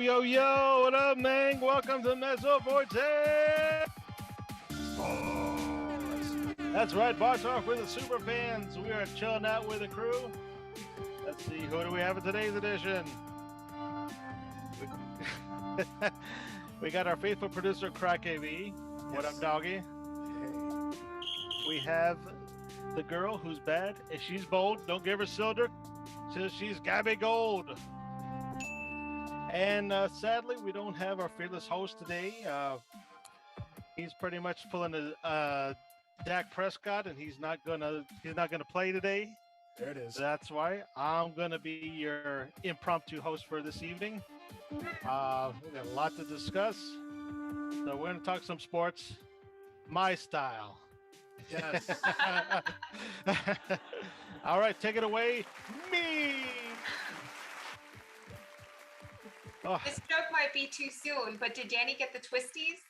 Yo, yo, what up, man? Welcome to Mezzo Forte Sportz. That's right, Bar Talk with the super fans. We are chilling out with the crew. Let's see, who do we have in today's edition? We got our faithful producer, Crack AV. What up, doggy? We have the girl who's bad. If she's bold, don't give her silver till she's Gabby Gold. And sadly, we don't have our fearless host today. He's pretty much pulling a Dak Prescott, and he's not gonna play today. There it is. That's why I'm gonna be your impromptu host for this evening. We got a lot to discuss, so we're gonna talk some sports, my style. Yes. All right, take it away, me. Oh. This joke might be too soon, but did Danny get the twisties?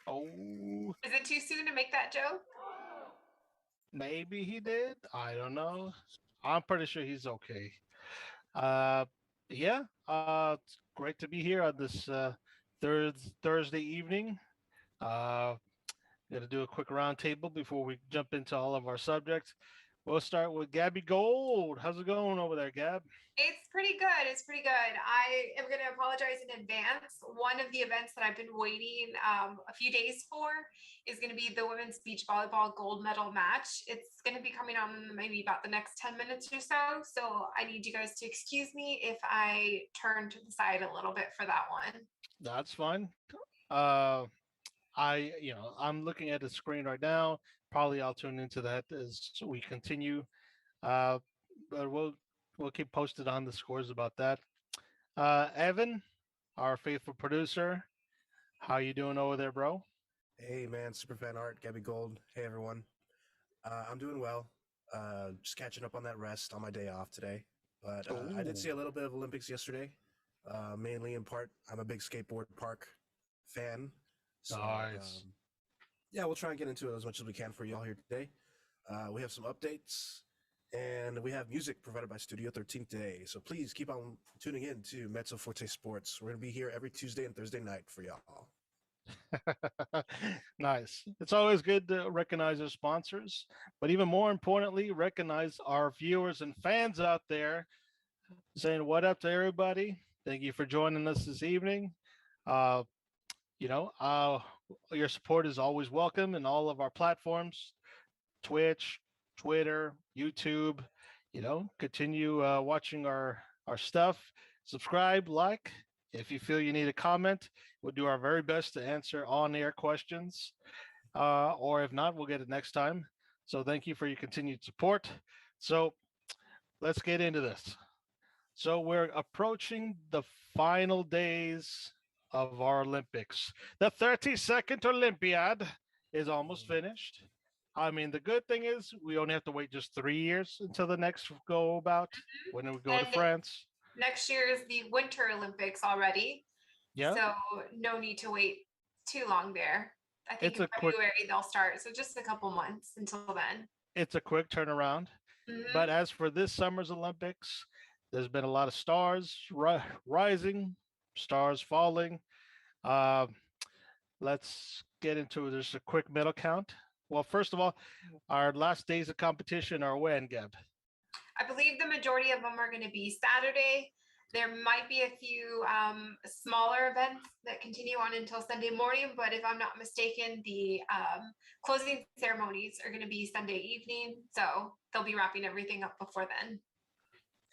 Oh. Is it too soon to make that joke? Maybe he did. I don't know. I'm pretty sure he's okay. Yeah. It's great to be here on this Thursday evening. Got to do a quick roundtable before we jump into all of our subjects. We'll start with Gabby Gold. How's it going over there, Gab? It's pretty good. It's pretty good. I am going to apologize in advance. One of the events that I've been waiting a few days for is going to be the women's beach volleyball gold medal match. It's going to be coming on maybe about the next 10 minutes or so. So I need you guys to excuse me if I turn to the side a little bit for that one. That's fine. I'm looking at the screen right now. Probably I'll tune into that as we continue. But we'll keep posted on the scores about that. Evan, our faithful producer, how you doing over there, bro? Hey, man, Superfan Art, Gabby Gold. Hey, everyone. I'm doing well. Just catching up on that rest on my day off today. But I did see a little bit of Olympics yesterday, mainly in part. I'm a big skateboard park fan. So, nice. Yeah, we'll try and get into it as much as we can for y'all here today. We have some updates, and we have music provided by Studio 13 today. So please keep on tuning in to Mezzo Forte Sportz. We're going to be here every Tuesday and Thursday night for y'all. Nice. It's always good to recognize our sponsors, but even more importantly, recognize our viewers and fans out there. Saying what up to everybody. Thank you for joining us this evening. Your support is always welcome in all of our platforms, Twitch, Twitter, YouTube. Continue watching our stuff. Subscribe, like. If you feel you need a comment, we'll do our very best to answer on-air questions. Or if not, we'll get it next time. So thank you for your continued support. So let's get into this. So we're approaching the final days of our Olympics. The 32nd Olympiad is almost finished. I mean, the good thing is we only have to wait just 3 years until the next go about when we go to France. Next year is the Winter Olympics already. Yeah. So no need to wait too long there. I think in February they'll start. So just a couple months until then. It's a quick turnaround. Mm-hmm. But as for this summer's Olympics, there's been a lot of stars rising, stars falling. Let's get into just a quick medal count. Well, first of all, our last days of competition are when, Gab? I believe the majority of them are going to be Saturday. There might be a few smaller events that continue on until Sunday morning, but if I'm not mistaken, the closing ceremonies are going to be Sunday evening. So they'll be wrapping everything up before then.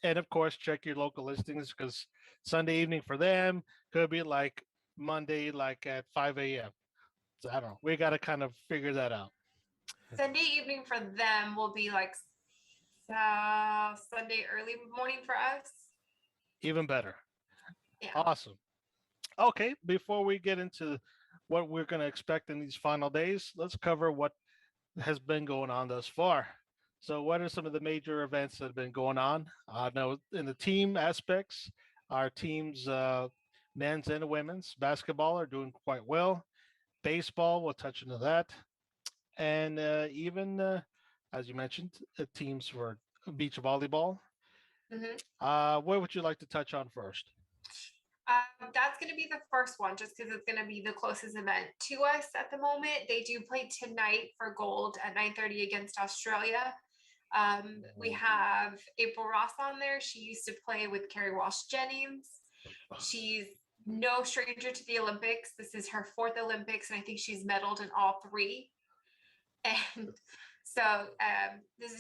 And of course, check your local listings because Sunday evening for them could be like Monday, like at 5 a.m. So I don't know. We got to kind of figure that out. Sunday evening for them will be like Sunday early morning for us. Even better. Yeah. Awesome. Okay, before we get into what we're going to expect in these final days, let's cover what has been going on thus far. So what are some of the major events that have been going on? Now, in the team aspects, our teams, men's and women's basketball are doing quite well. Baseball, we'll touch into that. And even, as you mentioned, teams for beach volleyball. Mm-hmm. What would you like to touch on first? That's going to be the first one, just because it's going to be the closest event to us at the moment. They do play tonight for gold at 9:30 against Australia. We have April Ross on there. She used to play with Carrie Walsh Jennings. She's no stranger to the Olympics. This is her fourth Olympics, and I think she's medaled in all three. And so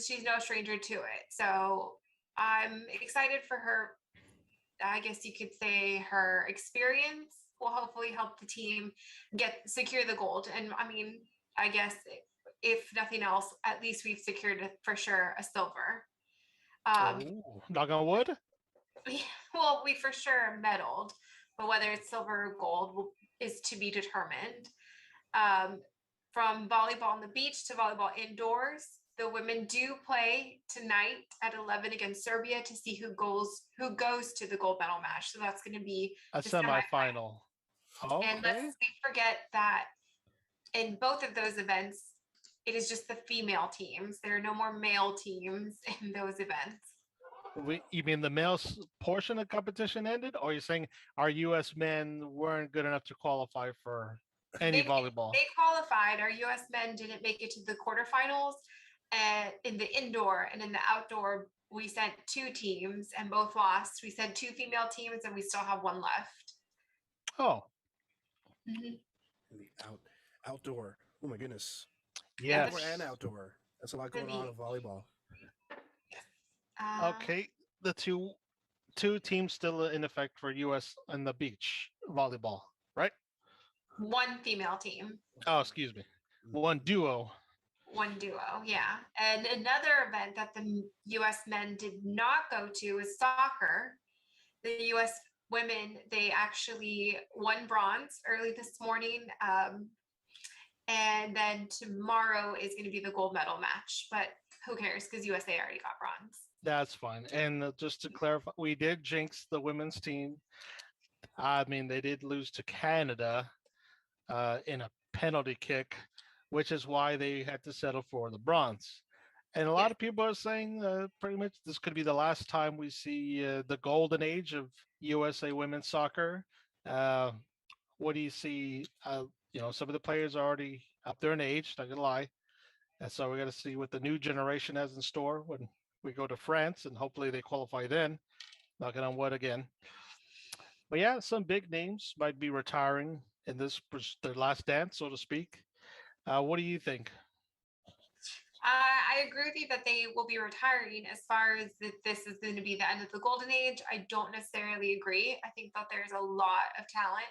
she's no stranger to it. So I'm excited for her. I guess you could say her experience will hopefully help the team secure the gold. And I mean, I guess if nothing else, at least we've secured for sure a silver. Knock on wood. Well, we for sure medaled, but whether it's silver or gold is to be determined. From volleyball on the beach to volleyball indoors, the women do play tonight at 11 against Serbia to see who goes to the gold medal match. So that's going to be a semifinal. Okay. And let's forget that in both of those events, it is just the female teams. There are no more male teams in those events. You mean the male portion of competition ended, or are you saying our U.S. men weren't good enough to qualify for any volleyball? They qualified. Our U.S. men didn't make it to the quarterfinals. In the indoor and in the outdoor, we sent 2 teams and both lost. We sent 2 female teams and we still have 1 left. Oh. In the outdoor. Oh my goodness. Yeah. Indoor and outdoor. That's a lot going on in volleyball. Okay. The two teams still in effect for U.S. on the beach volleyball, right? 1 female team. Oh, excuse me. 1 duo. 1 duo, yeah. And another event that the U.S. men did not go to is soccer. The U.S. women, they actually won bronze early this morning. And then tomorrow is going to be the gold medal match. But who cares? Because USA already got bronze. That's fine. And just to clarify, we did jinx the women's team. I mean, they did lose to Canada in a penalty kick, which is why they had to settle for the bronze. And a lot of people are saying pretty much this could be the last time we see the golden age of USA women's soccer. What do you see? Some of the players are already up there in age, not gonna lie. And so we got to see what the new generation has in store when we go to France, and hopefully they qualify then. Knocking on wood again. But yeah, some big names might be retiring in their last dance, so to speak. What do you think? I agree with you that they will be retiring. As far as that this is going to be the end of the golden age, I don't necessarily agree. I think that there's a lot of talent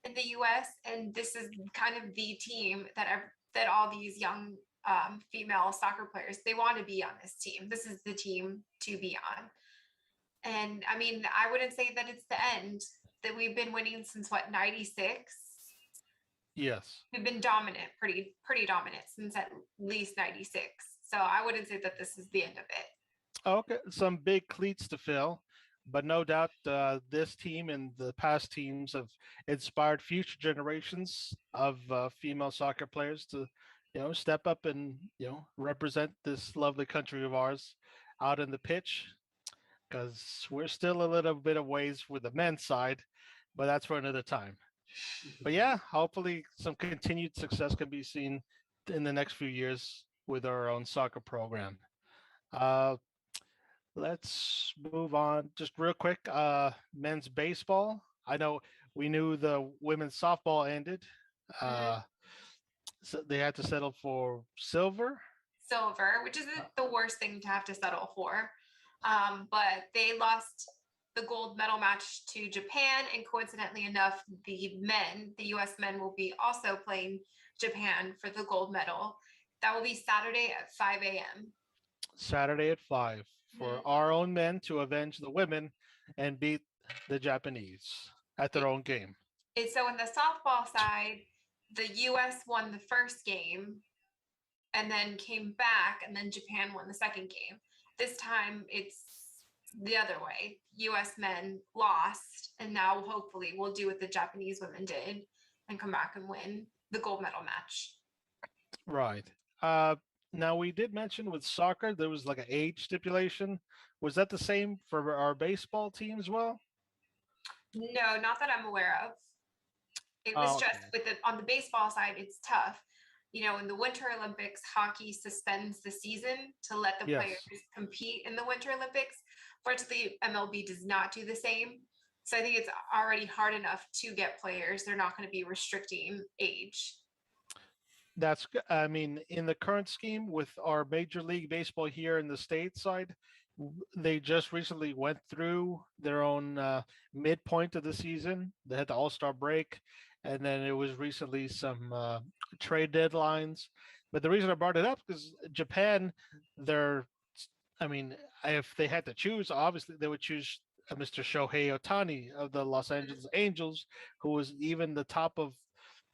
in the U.S., and this is kind of the team that all these young female soccer players, they want to be on this team. This is the team to be on. And I mean, I wouldn't say that it's the end, that we've been winning since 96. Yes. We've been dominant, pretty dominant since at least 96. So I wouldn't say that this is the end of it. Okay, some big cleats to fill, but no doubt this team and the past teams have inspired future generations of female soccer players to, step up and, represent this lovely country of ours out in the pitch, because we're still a little bit of ways with the men's side, but that's for another time. But yeah, hopefully some continued success can be seen in the next few years with our own soccer program. Let's move on just real quick. Men's baseball. I know we knew the women's softball ended. So they had to settle for silver. Silver, which isn't the worst thing to have to settle for. But they lost the gold medal match to Japan, and coincidentally enough, the U.S. men will be also playing Japan for the gold medal. That will be Saturday at 5 a.m. Saturday at 5 for our own men to avenge the women and beat the Japanese at their own game. And so in the softball side, the U.S. won the first game and then came back, and then Japan won the second game. This time it's the other way. U.S. men lost, and now hopefully we'll do what the Japanese women did and come back and win the gold medal match. Right. Now we did mention with soccer there was like an age stipulation. Was that the same for our baseball team as well? No, not that I'm aware of. It was Oh, just okay. with on the baseball side, it's tough. In the Winter Olympics, hockey suspends the season to let the players Yes. compete in the Winter Olympics. Fortunately, MLB does not do the same. So I think it's already hard enough to get players. They're not going to be restricting age. I mean, in the current scheme with our Major League Baseball here in the state side, they just recently went through their own midpoint of the season. They had the All-Star break, and then it was recently some trade deadlines. But the reason I brought it up is Japan, they're, I mean, if they had to choose, obviously they would choose Mr. Shohei Ohtani of the Los Angeles Angels, who was even the top of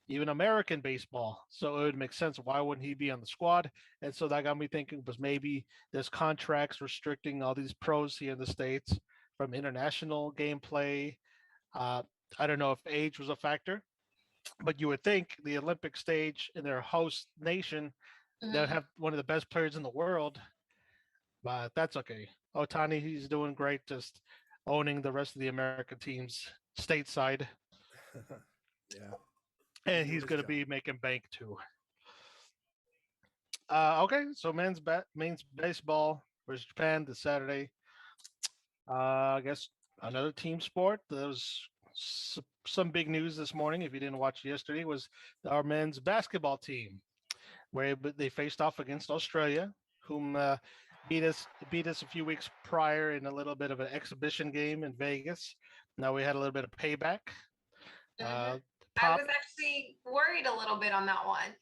even American baseball. So it would make sense. Why wouldn't he be on the squad? And so that got me thinking, was maybe there's contracts restricting all these pros here in the States from international gameplay. Uh, I don't know if age was a factor, but you would think the Olympic stage in their host nation, they would Mhm. have one of the best players in the world, but that's okay. Otani, he's doing great, just owning the rest of the American teams stateside, Yeah, he's and doing he's his going to job. be making bank too. Okay, so men's baseball versus Japan this Saturday. I guess another team sport. There was some big news this morning. If you didn't watch yesterday, was our men's basketball team, where they faced off against Australia, whom beat us a few weeks prior in a little bit of an exhibition game in Vegas. Now we had a little bit of payback. Mhm. I Top was actually worried a little bit on that one.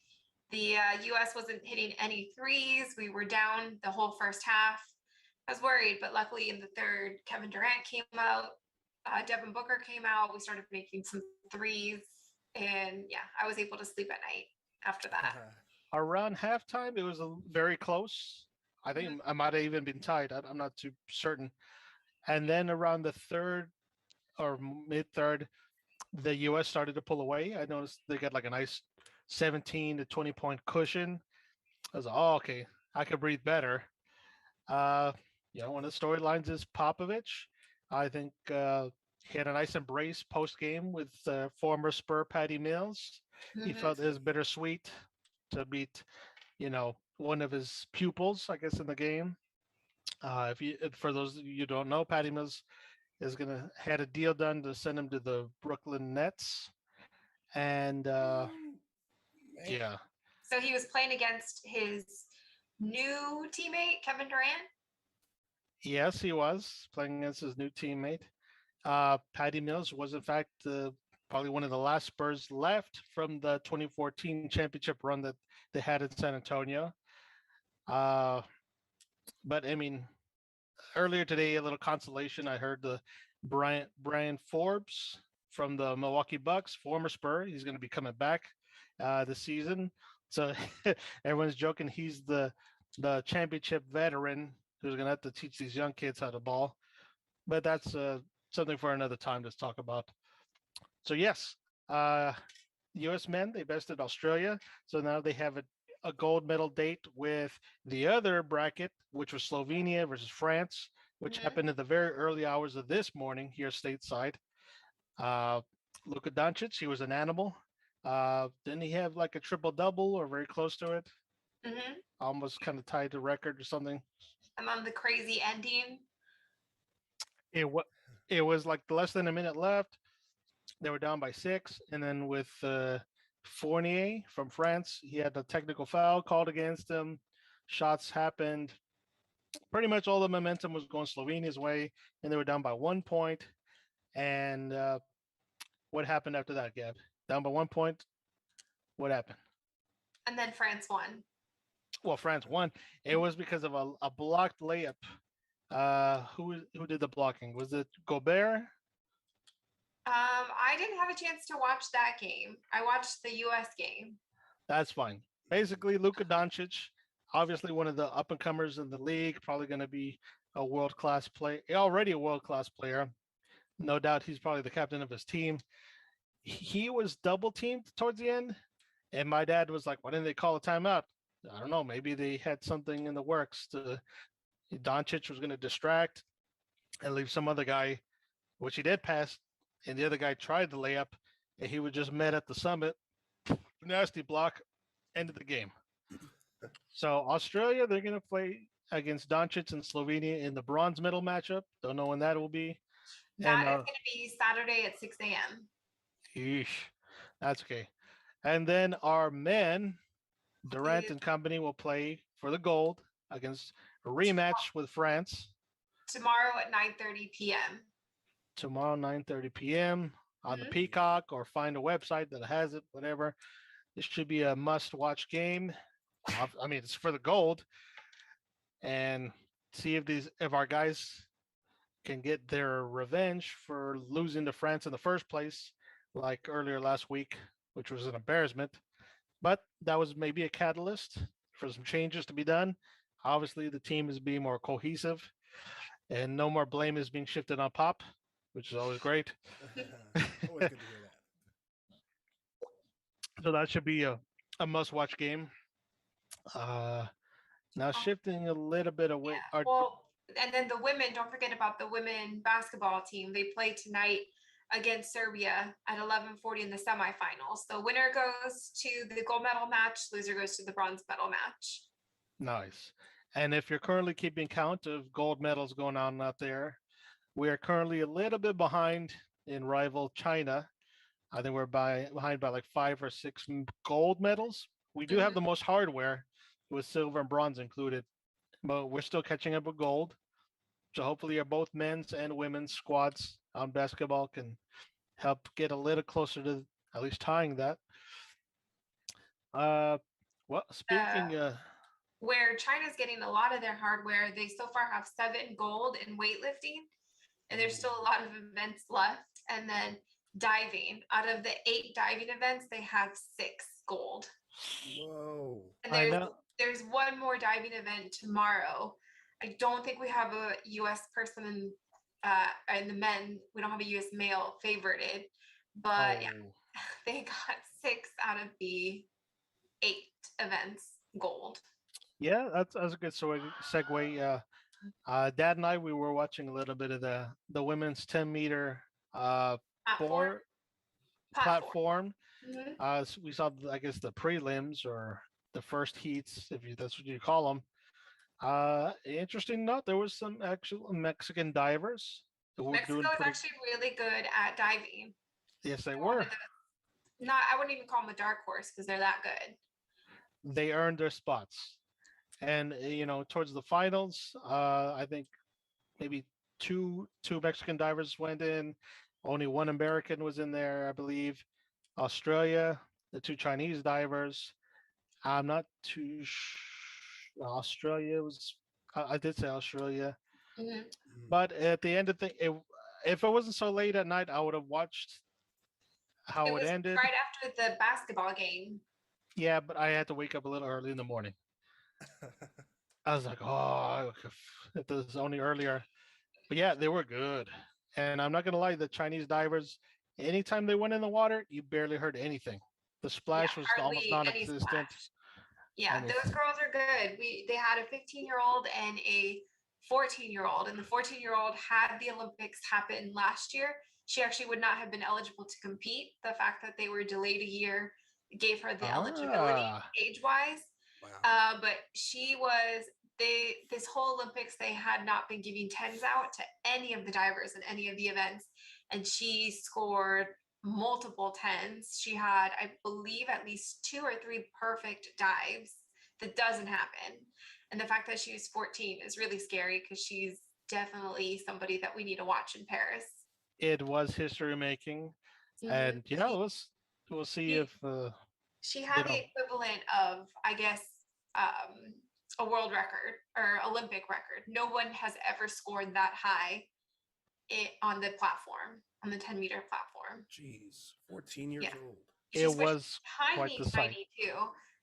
The US wasn't hitting any threes. We were down the whole first half. I was worried, but luckily in the third, Kevin Durant came out, Devin Booker came out. We started making some threes, and yeah, I was able to sleep at night after that. around halftime, it was very close. I Mhm. think I might have even been tied. I'm not too certain. And then around the third or mid third, the U.S. started to pull away. I noticed they got like a nice 17 to 20 point cushion. I was like, oh, okay, I could breathe better. Uh, one of the storylines is Popovich. I think he had a nice embrace post game with former Spur Patty Mills. He Mhm. felt it was bittersweet to beat, one of his pupils, I guess, in the game. For those of you who don't know, Patty Mills is gonna had a deal done to send him to the Brooklyn Nets, and Man. yeah, So he was playing against his new teammate, Kevin Durant. yes, he was playing against his new teammate. Patty Mills was in fact probably one of the last Spurs left from the 2014 championship run that they had in San Antonio. Uh, but I mean, earlier today, a little consolation. I heard the Brian Forbes from the Milwaukee Bucks, former Spur. He's going to be coming back this season. So everyone's joking he's the championship veteran who's going to have to teach these young kids how to ball. But that's something for another time to talk about. So yes, uh, U.S. men they bested Australia, so now they have a gold medal date with the other bracket, which was Slovenia versus France, which Mhm. happened in the very early hours of this morning here stateside. Uh, Luka Doncic, he was an animal. Didn't he have like a triple double or very close to it? Mhm. Almost kind of tied the record or something. And then the crazy ending. It was it was like less than a minute left. They were down by 6, and then with Fournier from France, he had a technical foul called against him. Shots happened. Pretty much all the momentum was going Slovenia's way, and they were down by 1 point. And what happened after that, Gab? Down by 1 point. What happened? And then France won. Well, France won. It was because of a blocked layup. Who did the blocking? Was it Gobert? I didn't have a chance to watch that game. I watched the US game. That's fine. Basically, Luka Doncic, obviously one of the up and comers in the league, probably going to be a world class player. Already a world class player. No doubt he's probably the captain of his team. He was double teamed towards the end, and my dad was like, "Why didn't they call a timeout?" I don't know. Maybe they had something in the works. Doncic was going to distract and leave some other guy, which he did pass and the other guy tried the layup, and he was just met at the summit. Nasty block, ended the game. So Australia, they're going to play against Doncic and Slovenia in the bronze medal matchup. Don't know when that will be. That And is going to be Saturday at 6 a.m. yeesh, that's okay. And then our men, Durant and company, will play for the gold against a rematch with France Tomorrow at 9:30 p.m. tomorrow, 9:30 p.m. on the Peacock, or find a website that has it, whatever. This should be a must-watch game. I mean, it's for the gold, and see if our guys can get their revenge for losing to France in the first place, like earlier last week, which was an embarrassment. But that was maybe a catalyst for some changes to be done. Obviously, the team is being more cohesive, and no more blame is being shifted on Pop, which is always great. Always good to hear that. So that should be a must-watch game. Now shifting a little bit away. Yeah. Well, and then the women, don't forget about the women basketball team. They play tonight against Serbia at 11:40 in the semifinals. So winner goes to the gold medal match, loser goes to the bronze medal match. Nice. And if you're currently keeping count of gold medals going on out there, we are currently a little bit behind in rival China. I think we're behind by like 5 or 6 gold medals. We do have the most hardware with silver and bronze included, but we're still catching up with gold. So hopefully our both men's and women's squads on basketball can help get a little closer to at least tying that. Well, speaking where China's getting a lot of their hardware, they so far have 7 gold in weightlifting, and there's still a lot of events left. And then diving, out of the 8 diving events, they have 6 gold. Whoa. And there's one more diving event tomorrow. I don't think we have a U.S. person in the men. We don't have a U.S. male favorited, but yeah, they got 6 out of the 8 events gold. Yeah, that's a good segue. Dad and I, we were watching a little bit of the women's 10-meter platform. So we saw, I guess, the prelims or the first heats, that's what you call them. Interesting note, there was some actual Mexican divers who were Mexico is actually really good at diving. Yes, they were. I wouldn't even call them a dark horse because they're that good. They earned their spots. And towards the finals, I think maybe two Mexican divers went in. Only one American was in there, I believe. Australia, the 2 Chinese divers. I'm not too Australia was. I did say Australia, but at the end of the, if it wasn't so late at night, I would have watched how it ended. Right after the basketball game. Yeah, but I had to wake up a little early in the morning. I was like, oh, if it was only earlier. But yeah, they were good. And I'm not going to lie, the Chinese divers, anytime they went in the water, you barely heard anything. The splash was almost non-existent. Yeah, those girls are good. They had a 15-year-old and a 14-year-old, and the 14-year-old had the Olympics happen last year. She actually would not have been eligible to compete. The fact that they were delayed a year gave her the eligibility age-wise. Wow. But she was, this whole Olympics, they had not been giving 10s out to any of the divers in any of the events. And she scored multiple 10s. She had, I believe, at least 2 or 3 perfect dives. That doesn't happen. And the fact that she was 14 is really scary because she's definitely somebody that we need to watch in Paris. It was history making. And we'll see if she had the equivalent of, I guess, a world record or Olympic record. No one has ever scored that high on the platform, on the 10-meter platform. Jeez, 14 years old. It was quite the sight. Tiny too.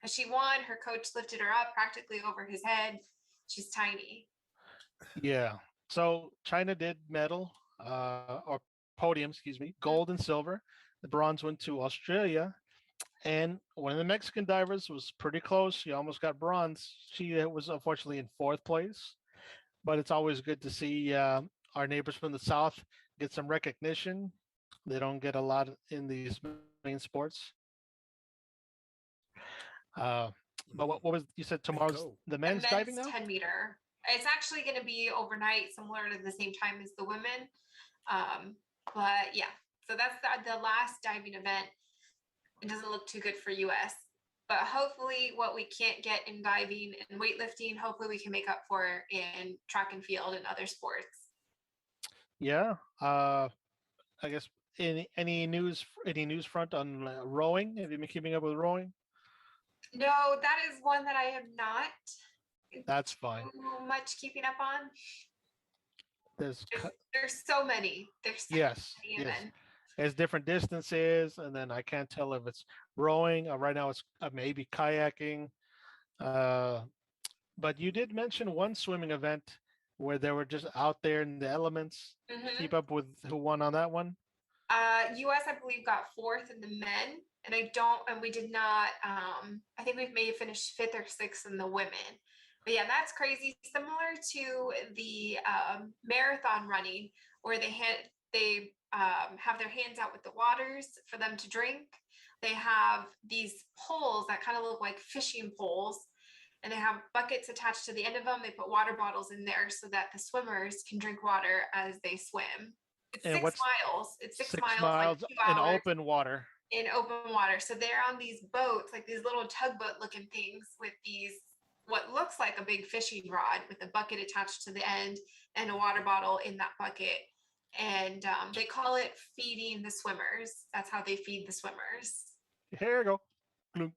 As she won, her coach lifted her up practically over his head. She's tiny. Yeah. So China did medal, or podium, excuse me, gold and silver. The bronze went to Australia. And one of the Mexican divers was pretty close. She almost got bronze. She was unfortunately in 4th place. But it's always good to see our neighbors from the South get some recognition. They don't get a lot in these main sports. Uh, but what was you said Way to tomorrow's go. the The men's diving men's now? 10-meter. It's actually going to be overnight, similar to the same time as the women. But yeah, so that's the last diving event. It doesn't look too good for US, but hopefully what we can't get in diving and weightlifting, hopefully we can make up for in track and field and other sports. Yeah. I guess any news front on rowing? Have you been keeping up with rowing? No, that is one that I have not That's fine. too much keeping up on. There's There's so many. There's so yes, many yes. events. There's different distances, and then I can't tell if it's rowing. Right now, it's maybe kayaking. Uh, but you did mention one swimming event where they were just out there in the elements. Mhm. Keep up with who won on that one? US, I believe, got fourth in the men, and we did not. I think we may have finished fifth or sixth in the women. But yeah, that's crazy. Similar to the marathon running, where they have their hands out with the waters for them to drink. They have these poles that kind of look like fishing poles, and they have buckets attached to the end of them. They put water bottles in there so that the swimmers can drink water as they swim. It's And 6 what's miles. It's 6 6 miles, like miles 2 in hours open water? in open water. So they're on these boats, like these little tugboat looking things with these, what looks like a big fishing rod with a bucket attached to the end and a water bottle in that bucket. And they call it feeding the swimmers. That's how they feed the swimmers. Here you go. Clunk.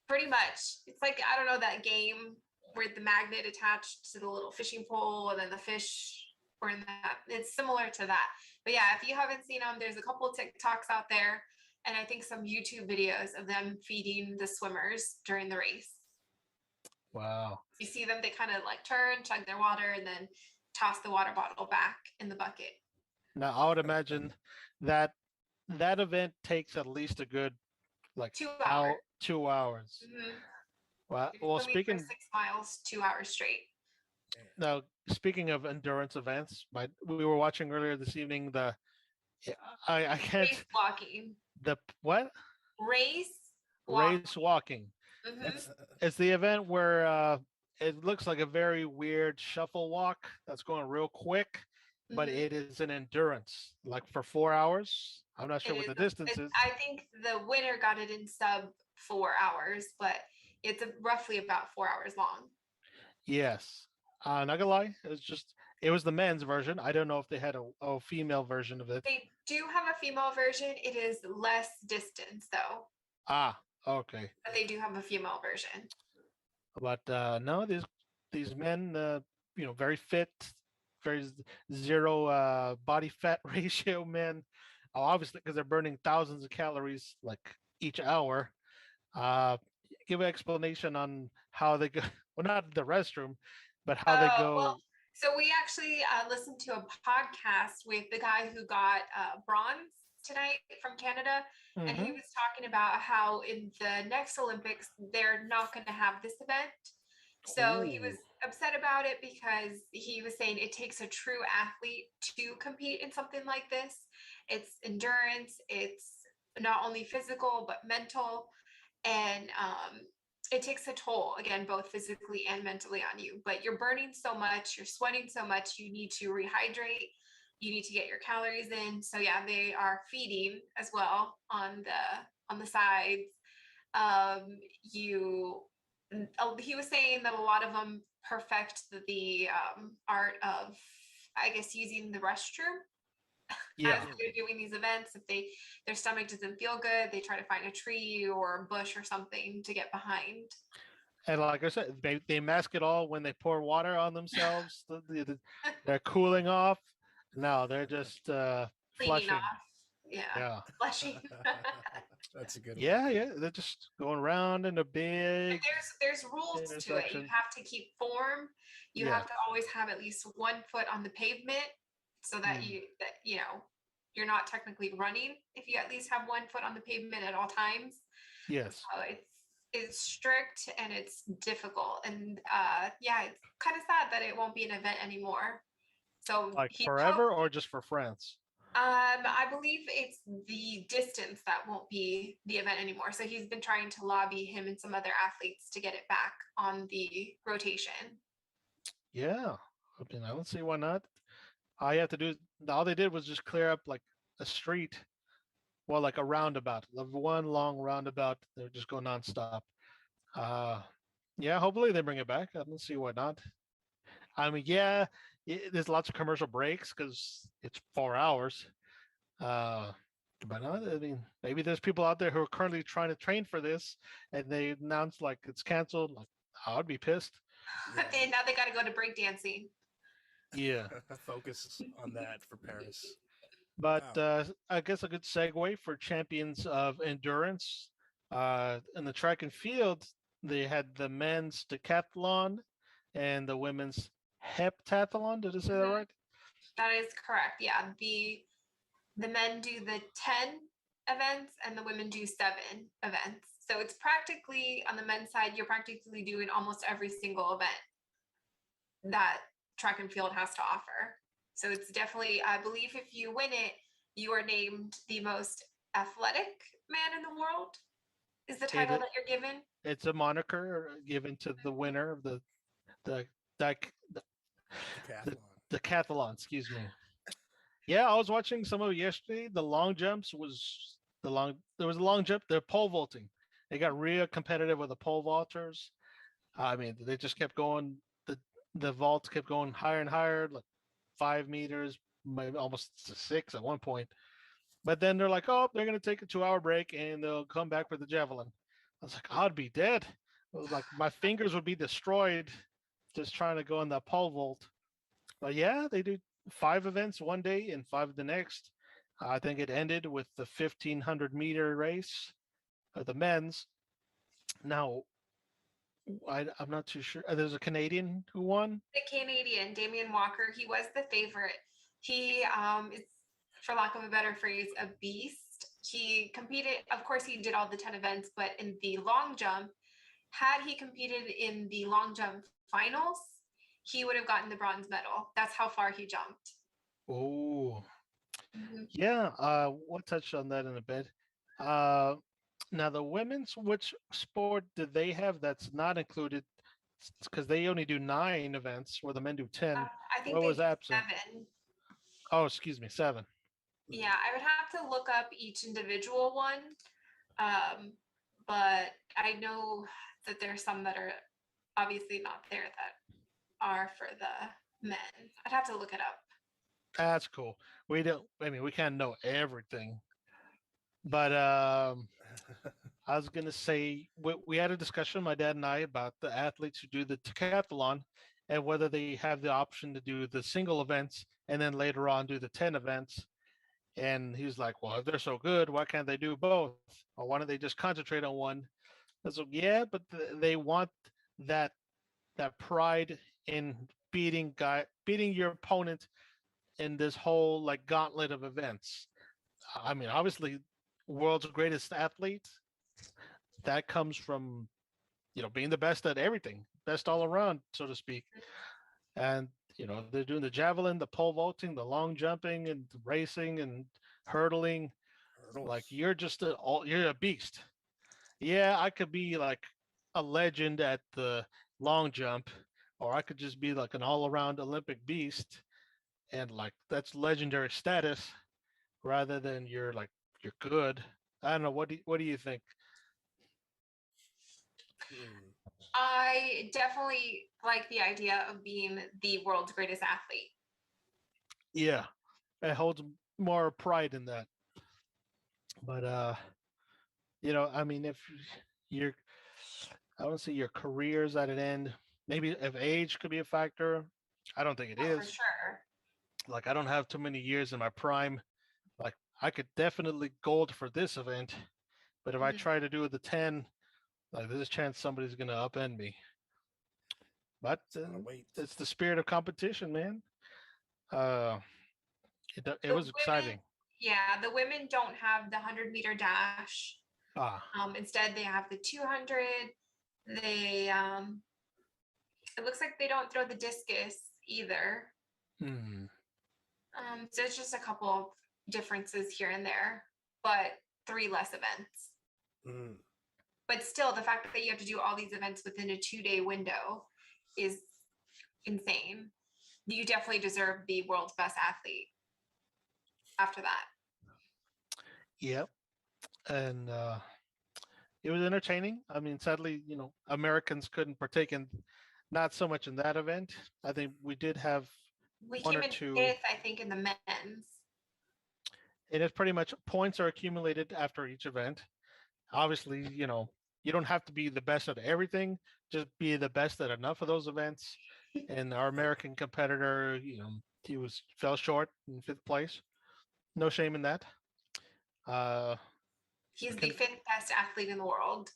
Pretty much. It's like, I don't know, that game where the magnet attached to the little fishing pole and then the fish were in that. It's similar to that. But yeah, if you haven't seen them, there's a couple of TikToks out there and I think some YouTube videos of them feeding the swimmers during the race. Wow. You see them, they kind of like turn, chug their water, and then toss the water bottle back in the bucket. Now I would imagine that that event takes at least a good like 2 hours. 2 hours. Mm-hmm. Well, You're swimming for speaking 6 miles, 2 hours straight. now, speaking of endurance events, we were watching earlier this evening the I can't Race walking. the what Race race walking. Mm-hmm. It's the event where it looks like a very weird shuffle walk that's going real quick, but Mm-hmm. it is an endurance like for 4 hours. I'm not sure what the distance is. I think the winner got it in sub 4 hours, but it's roughly about 4 hours long. Yes. Not gonna lie, it was the men's version. I don't know if they had a female version of it. They do have a female version. It is less distance though, Ah, okay. but they do have a female version. But no, these men, very fit, very zero body fat ratio men. Oh, obviously, because they're burning thousands of calories like each hour. Uh, Give an explanation on how they go. Well, not the restroom, but how they go. Well, so we actually listened to a podcast with the guy who got bronze tonight from Canada, and he Mhm. was talking about how in the next Olympics they're not going to have this event. So he was upset about it because he was saying it takes a true athlete to compete in something like this. It's endurance, it's not only physical but mental, and it takes a toll, again, both physically and mentally on you. But you're burning so much, you're sweating so much, you need to rehydrate, you need to get your calories in. So yeah, they are feeding as well on the sides. He was saying that a lot of them perfect the art of, I guess, using the restroom Yeah. as they're doing these events. If their stomach doesn't feel good, they try to find a tree or a bush or something to get behind. And like I said, they mask it all when they pour water on themselves. They're cooling off. No, they're just Cleaning flushing. off. Yeah. Yeah. Flushing. That's a good one. Yeah. They're just going around in a And big. there's rules to it. You intersection. have to keep form. You Yeah. have to always have at least 1 foot on the pavement so that you're not technically running if you at least have 1 foot on the pavement at all times. Yes. So it's strict and it's difficult. And it's kind of sad that it won't be an event anymore. So Like he forever or just for France? I believe it's the distance that won't be the event anymore. So he's been trying to lobby him and some other athletes to get it back on the rotation. Yeah, I mean, I don't see why not. All you have to do, all they did was just clear up like a street, well, like a roundabout, the one long roundabout. They're just going nonstop. Uh, yeah, hopefully they bring it back. I don't see why not. I mean, yeah, there's lots of commercial breaks because it's 4 hours. Uh, but no, I mean, maybe there's people out there who are currently trying to train for this, and they announce like it's canceled. Like, I'd be pissed. And now they got to go to breakdancing. Yeah. Focus on that for Paris. But Wow. I guess a good segue for champions of endurance. In the track and field, they had the men's decathlon and the women's heptathlon. Did I say that Mhm. right? That is correct. Yeah. The men do the 10 events and the women do 7 events. So it's practically on the men's side, you're practically doing almost every single event that track and field has to offer. So it's definitely, I believe if you win it, you are named the most athletic man in the world, is the title It, that you're given. it's a moniker given to the winner of the the, the Decathlon. decathlon. Excuse me. Yeah, I was watching some of it yesterday. The long jumps was there was a long jump. They're pole vaulting. They got real competitive with the pole vaulters. I mean, they just kept going. The vaults kept going higher and higher, like 5 meters, maybe almost to 6 at one point. But then they're like, oh, they're gonna take a 2 hour break and they'll come back for the javelin. I was like, I'd be dead. It was like my fingers would be destroyed just trying to go in that pole vault. But yeah, they do 5 events one day and 5 the next. I think it ended with the 1500-meter race of the men's. Now, I'm not too sure. There's a Canadian who won. The Canadian, Damien Walker, he was the favorite. He is, for lack of a better phrase, a beast. He competed, of course, he did all the 10 events, but in the long jump, had he competed in the long jump finals, he would have gotten the bronze medal. That's how far he jumped. Oh, Mhm. yeah. We'll touch on that in a bit. Uh, now the women's, which sport do they have that's not included? Because they only do 9 events, where the men do 10. I think What they was do absent? 7. Oh, excuse me, 7. Yeah, I would have to look up each individual one. But I know that there's some that are obviously not there that are for the men. I'd have to look it up. That's cool. We don't. I mean, we can't know everything, but I was gonna say we had a discussion, my dad and I, about the athletes who do the decathlon and whether they have the option to do the single events and then later on do the 10 events. And he was like, "Well, if they're so good, why can't they do both? Or why don't they just concentrate on one?" I was like, "Yeah, but they want that pride in beating your opponent in this whole like gauntlet of events. I mean, obviously, world's greatest athlete, that comes from being the best at everything, best all around, so to speak. And they're doing the javelin, the pole vaulting, the long jumping, and racing and hurdling. Like Hurdles. you're a beast. Yeah, I could be like a legend at the long jump, or I could just be like an all-around Olympic beast, and like that's legendary status rather than you're good. I don't know. What do you think? Hmm. I definitely like the idea of being the world's greatest athlete. Yeah, it holds more pride in that. But I mean, if you're, I don't see your career's at an end. Maybe if age could be a factor. I don't think it Oh, for is. sure. Like I don't have too many years in my prime. Like I could definitely gold for this event, but if I Mhm. try to do the 10, like there's a chance somebody's gonna upend me. But It's a lot of weight. it's the spirit of competition, man. Uh, it The was women, exciting. yeah, the women don't have the 100-meter dash. Ah, Instead, they have the 200. They, it looks like they don't throw the discus either. hmm. So it's just a couple differences here and there, but 3 less events. Mm. But still, the fact that you have to do all these events within a 2-day window is insane. You definitely deserve the world's best athlete after that. Yep. And it was entertaining. I mean, sadly, Americans couldn't partake in not so much in that event. I think we did have We one came or in two, 5th, I think, in the men's. and it's pretty much points are accumulated after each event. Obviously, you don't have to be the best at everything, just be the best at enough of those events. And our American competitor, he fell short in 5th place. No shame in that. He's Can- the 5th best athlete in the world.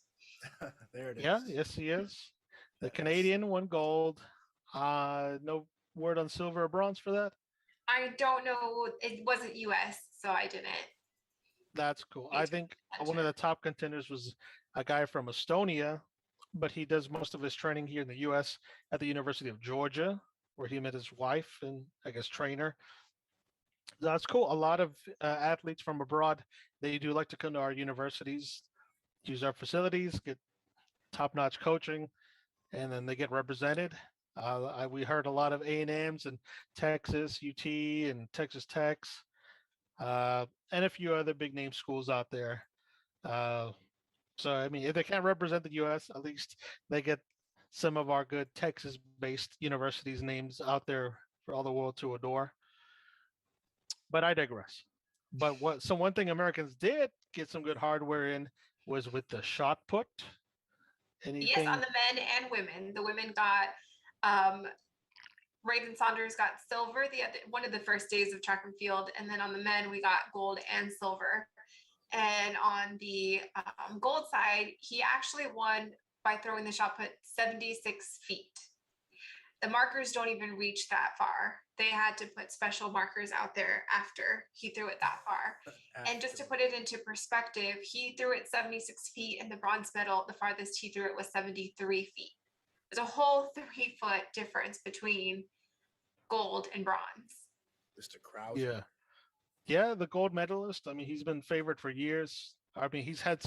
There it is. Yeah, yes, he is. The Yes. Canadian won gold. No word on silver or bronze for that. I don't know. It wasn't US, so I didn't. That's cool. Me I too. think one of the top contenders was a guy from Estonia, but he does most of his training here in the U.S. at the University of Georgia, where he met his wife and I guess trainer. That's cool. A lot of athletes from abroad, they do like to come to our universities, use our facilities, get top-notch coaching, and then they get represented. We heard a lot of A&Ms and Texas, UT, and Texas Techs, and a few other big name schools out there. So, I mean, if they can't represent the U.S., at least they get some of our good Texas-based universities' names out there for all the world to adore. But I digress. But one thing Americans did get some good hardware in was with the shot put. Yes, on the men and women. The women got Raven Saunders got silver one of the first days of track and field, and then on the men we got gold and silver. And on the gold side, he actually won by throwing the shot put 76 feet. The markers don't even reach that far. They had to put special markers out there after he threw it that far. And just to put it into perspective, he threw it 76 feet, and the bronze medal, the farthest he threw it was 73 feet. There's a whole 3-foot difference between gold and bronze. Mr. Krauser. Yeah, the gold medalist. I mean, he's been favored for years. I mean, he's had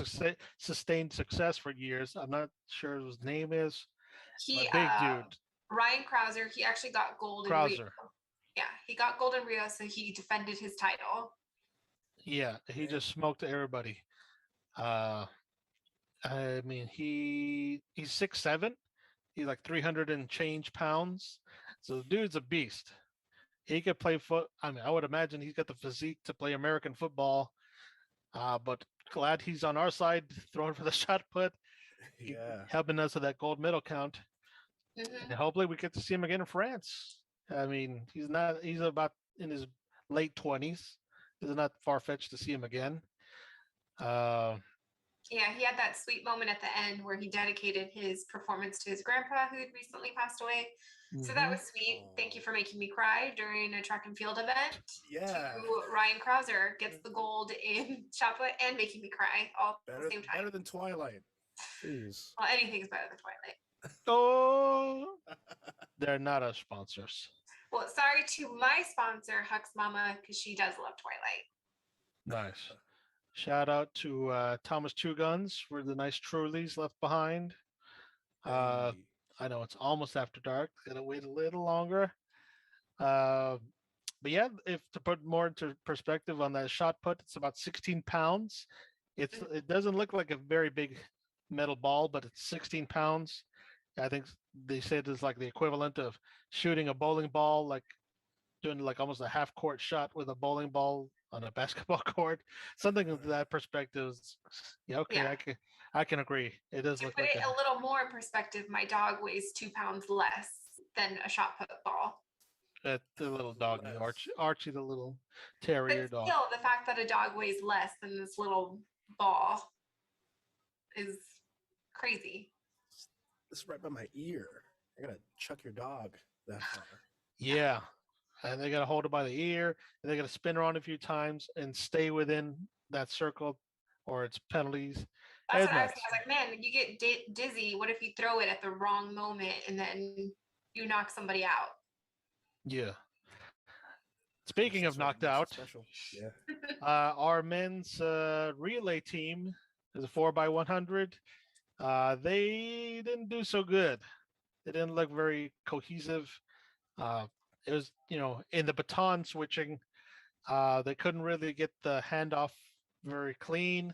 sustained success for years. I'm not sure what his name is. He big dude. Ryan Krauser, he actually got gold in Rio. Yeah, he got gold in Rio, so he defended his title. Yeah, he just smoked everybody. I mean, he's 6'7". He's like 300 and change pounds. So the dude's a beast. He could play foot. I mean, I would imagine he's got the physique to play American football. But glad he's on our side, throwing for the shot put. Yeah. Helping us with that gold medal count. Mm-hmm. And hopefully we get to see him again in France. I mean, he's about in his late 20s. It's not far-fetched to see him again. Yeah, he had that sweet moment at the end where he dedicated his performance to his grandpa who had recently passed away. So that was sweet. Thank you for making me cry during a track and field event. Yeah. Ryan Krauser gets the gold in shot put and making me cry all at the same time. Better than Twilight. Jeez. Well, anything's better than Twilight. Oh, they're not our sponsors. Well, sorry to my sponsor, Huck's Mama, because she does love Twilight. Nice. Shout out to Thomas Two Guns for the nice Trulies left behind. I know it's almost after dark. Gotta wait a little longer. But yeah, if to put more into perspective on that shot put, it's about 16 pounds. It doesn't look like a very big metal ball, but it's 16 pounds. I think they said it's like the equivalent of shooting a bowling ball, like doing like almost a half court shot with a bowling ball on a basketball court. Something of that perspective. Yeah, okay, yeah. I can agree. It does look like a little more in perspective. My dog weighs 2 pounds less than a shot put ball. The little doggy, Archie, the little terrier dog. Still, the fact that a dog weighs less than this little ball is crazy. This is right by my ear. I gotta chuck your dog that far. Yeah. And they gotta hold it by the ear, and they gotta spin around a few times and stay within that circle, or it's penalties. That's what I was like, man, you get dizzy. What if you throw it at the wrong moment and then you knock somebody out? Yeah. Speaking of knocked Makes it out, special. Yeah. our men's relay team is a 4x100. They didn't do so good. They didn't look very cohesive. Uh, it was, in the baton switching, they couldn't really get the handoff very clean,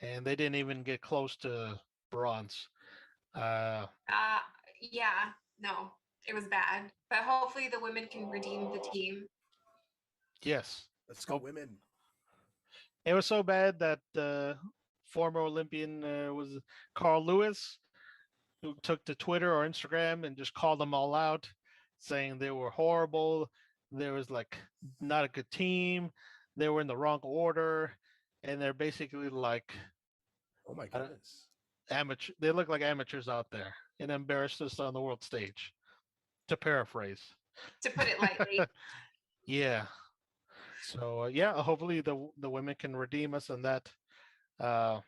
and they didn't even get close to bronze. Uh, Yeah, no, it was bad. But hopefully the women can redeem the team. yes, Let's go, women. it was so bad that former Olympian was Carl Lewis, who took to Twitter or Instagram and just called them all out, saying they were horrible. There was like not a good team. They were in the wrong order, and they're basically like Oh my goodness. amateur. They look like amateurs out there and embarrassed us on the world stage. To paraphrase. To put it lightly. Yeah. So yeah, hopefully the women can redeem us on that. The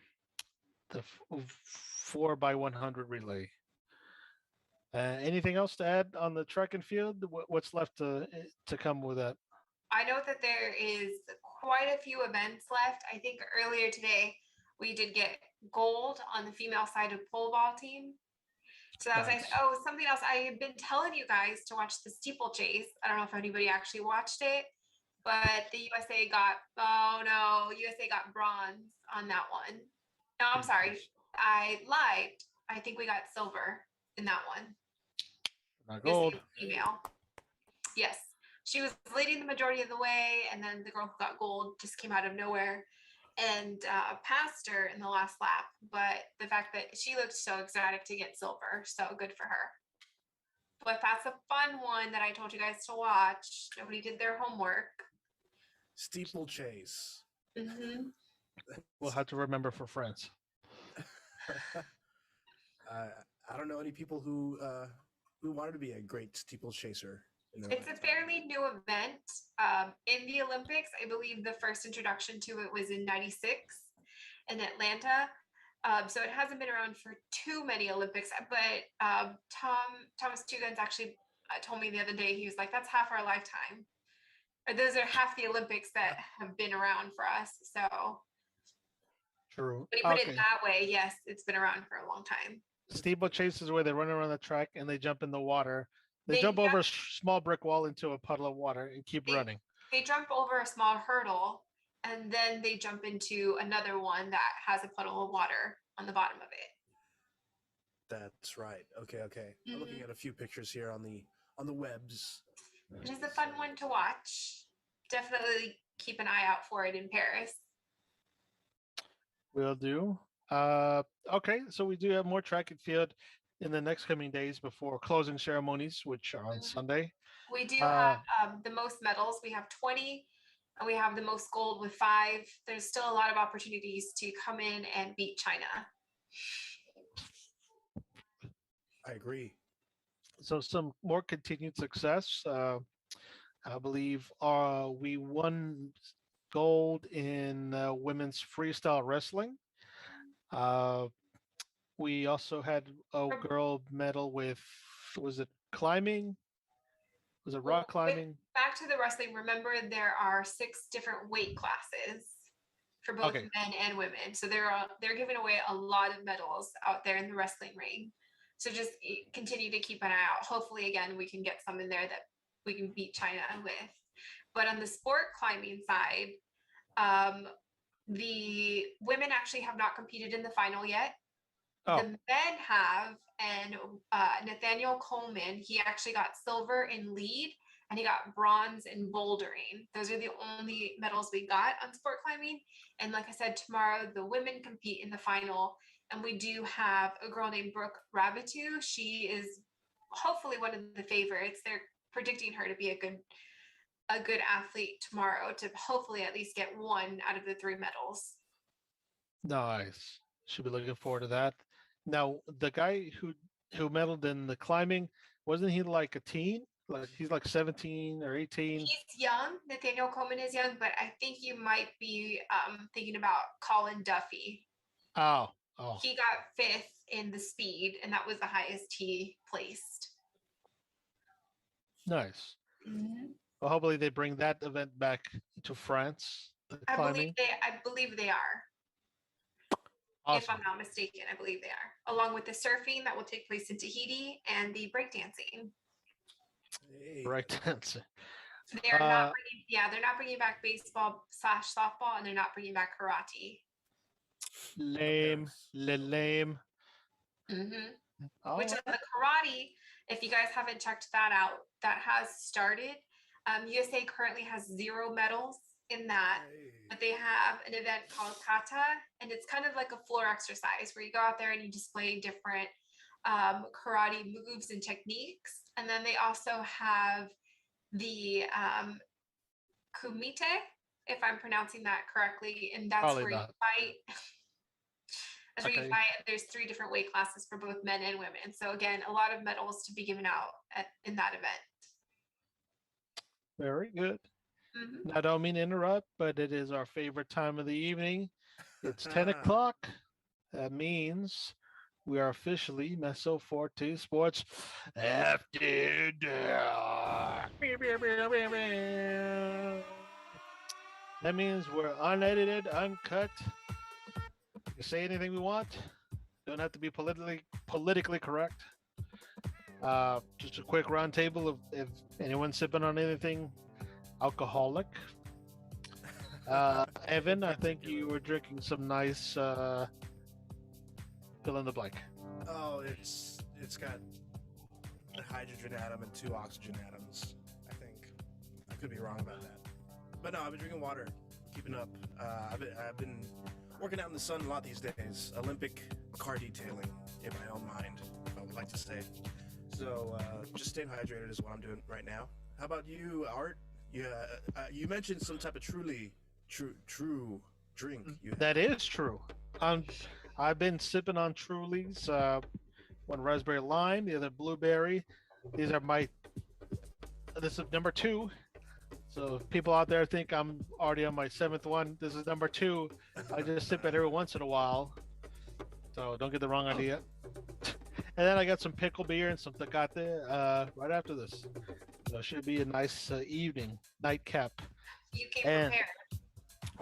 4x100 relay. Anything else to add on the track and field? What's left to come with that? I know that there is quite a few events left. I think earlier today we did get gold on the female side of pole ball team. So that was nice. Nice. Oh, something else. I have been telling you guys to watch the steeplechase. I don't know if anybody actually watched it, but the USA got bronze on that one. No, I'm sorry. I lied. I think we got silver in that one. Not gold. Female. Yes. She was leading the majority of the way, and then the girl who got gold just came out of nowhere and passed her in the last lap. But the fact that she looked so ecstatic to get silver, so good for her. But that's a fun one that I told you guys to watch. Nobody did their homework. Steeplechase. Mm-hmm. We'll have to remember for friends. I don't know any people who wanted to be a great steeplechaser. It's a fairly new event. In the Olympics, I believe the first introduction to it was in '96 in Atlanta. So it hasn't been around for too many Olympics. But Thomas Two Guns actually told me the other day, he was like, "That's half our lifetime." Or those are half the Olympics that have been around for us. So true. when you put it that way, yes, it's been around for a long time. Steeplechase is where they run around the track and they jump in the water. They jump over a small brick wall into a puddle of water and keep running. They jump over a small hurdle, and then they jump into another one that has a puddle of water on the bottom of it. That's right. Okay. Mm-hmm. I'm looking at a few pictures here on the webs. It is a fun one to watch. Definitely keep an eye out for it in Paris. Will do. Okay, so we do have more track and field in the next coming days before closing ceremonies, which are on Sunday. We do have the most medals. We have 20, and we have the most gold with 5. There's still a lot of opportunities to come in and beat China. I agree. So some more continued success. I believe we won gold in women's freestyle wrestling. We also had a girl medal with, was it climbing? Was it rock climbing? Back to the wrestling, remember there are 6 different weight classes for both men and women. So they're giving away a lot of medals out there in the wrestling ring. So just continue to keep an eye out. Hopefully, again, we can get some in there that we can beat China with. But on the sport climbing side, the women actually have not competed in the final yet. The men have, and Nathaniel Coleman, he actually got silver in lead, and he got bronze in bouldering. Those are the only medals we got on sport climbing. And like I said, tomorrow the women compete in the final, and we do have a girl named Brooke Rabitou. She is hopefully one of the favorites. They're predicting her to be a good athlete tomorrow, to hopefully at least get 1 out of the 3 medals. Nice. Should be looking forward to that. Now, the guy who medaled in the climbing, wasn't he like a teen? Like he's like 17 or 18. He's young. Nathaniel Coleman is young, but I think you might be thinking about Colin Duffy. Oh. He got 5th in the speed, and that was the highest he placed. Nice. Mm-hmm. Well, hopefully they bring that event back to France. The climbing. I believe they are. If I'm Awesome. not mistaken, I believe they are, along with the surfing that will take place in Tahiti and the breakdancing. Hey, Right answer. They are not bringing, they're not bringing back baseball / softball, and they're not bringing back karate. Lame, Paris. lame. Which All is the karate. If you guys haven't checked that out, that has started. USA currently has 0 medals in that, but they have an event called kata, and it's kind of like a floor exercise where you go out there and you display different karate moves and techniques. And then they also have the kumite, if I'm pronouncing that correctly, and that's Probably where you not. fight. That's where you Okay. fight. There's 3 different weight classes for both men and women. So again, a lot of medals to be given out in that event. Very good. Mhm. I don't mean to interrupt, but it is our favorite time of the evening. It's 10 o'clock. That means we are officially Mezzo Forte Sportz After Dark. That means we're unedited, uncut. We can say anything we want. Don't have to be politically correct. Just a quick roundtable of if anyone's sipping on anything alcoholic. Evan, I think you were drinking some nice fill in the blank. Oh, it's got a hydrogen atom and 2 oxygen atoms. I think I could be wrong about that, but no, I've been drinking water, keeping up. I've been working out in the sun a lot these days. Olympic car detailing in my own mind, I would like to say. So just staying hydrated is what I'm doing right now. How about you, Art? You mentioned some type of true drink. That is true. I've been sipping on Trulies. One raspberry lime, the other blueberry. These are this is number 2. So if people out there think I'm already on my 7th one, this is number 2. I just sip it every once in a while. So don't get the wrong idea. And then I got some pickle beer and some Tecate right after this. So it should be a nice evening, nightcap. You came And prepared.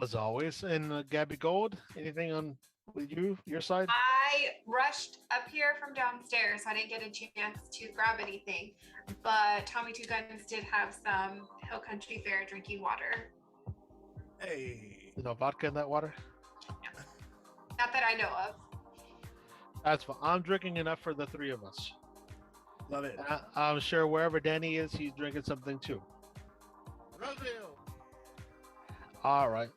as always, and Gabby Gold, anything on with your side? I rushed up here from downstairs, so I didn't get a chance to grab anything. But Tommy Two Guns did have some Hill Country Fair drinking water. Hey, You know, vodka in that water? Not that I know of. That's fine. I'm drinking enough for the 3 of us. love it. I'm sure wherever Danny is, he's drinking something too. Roseville. All right.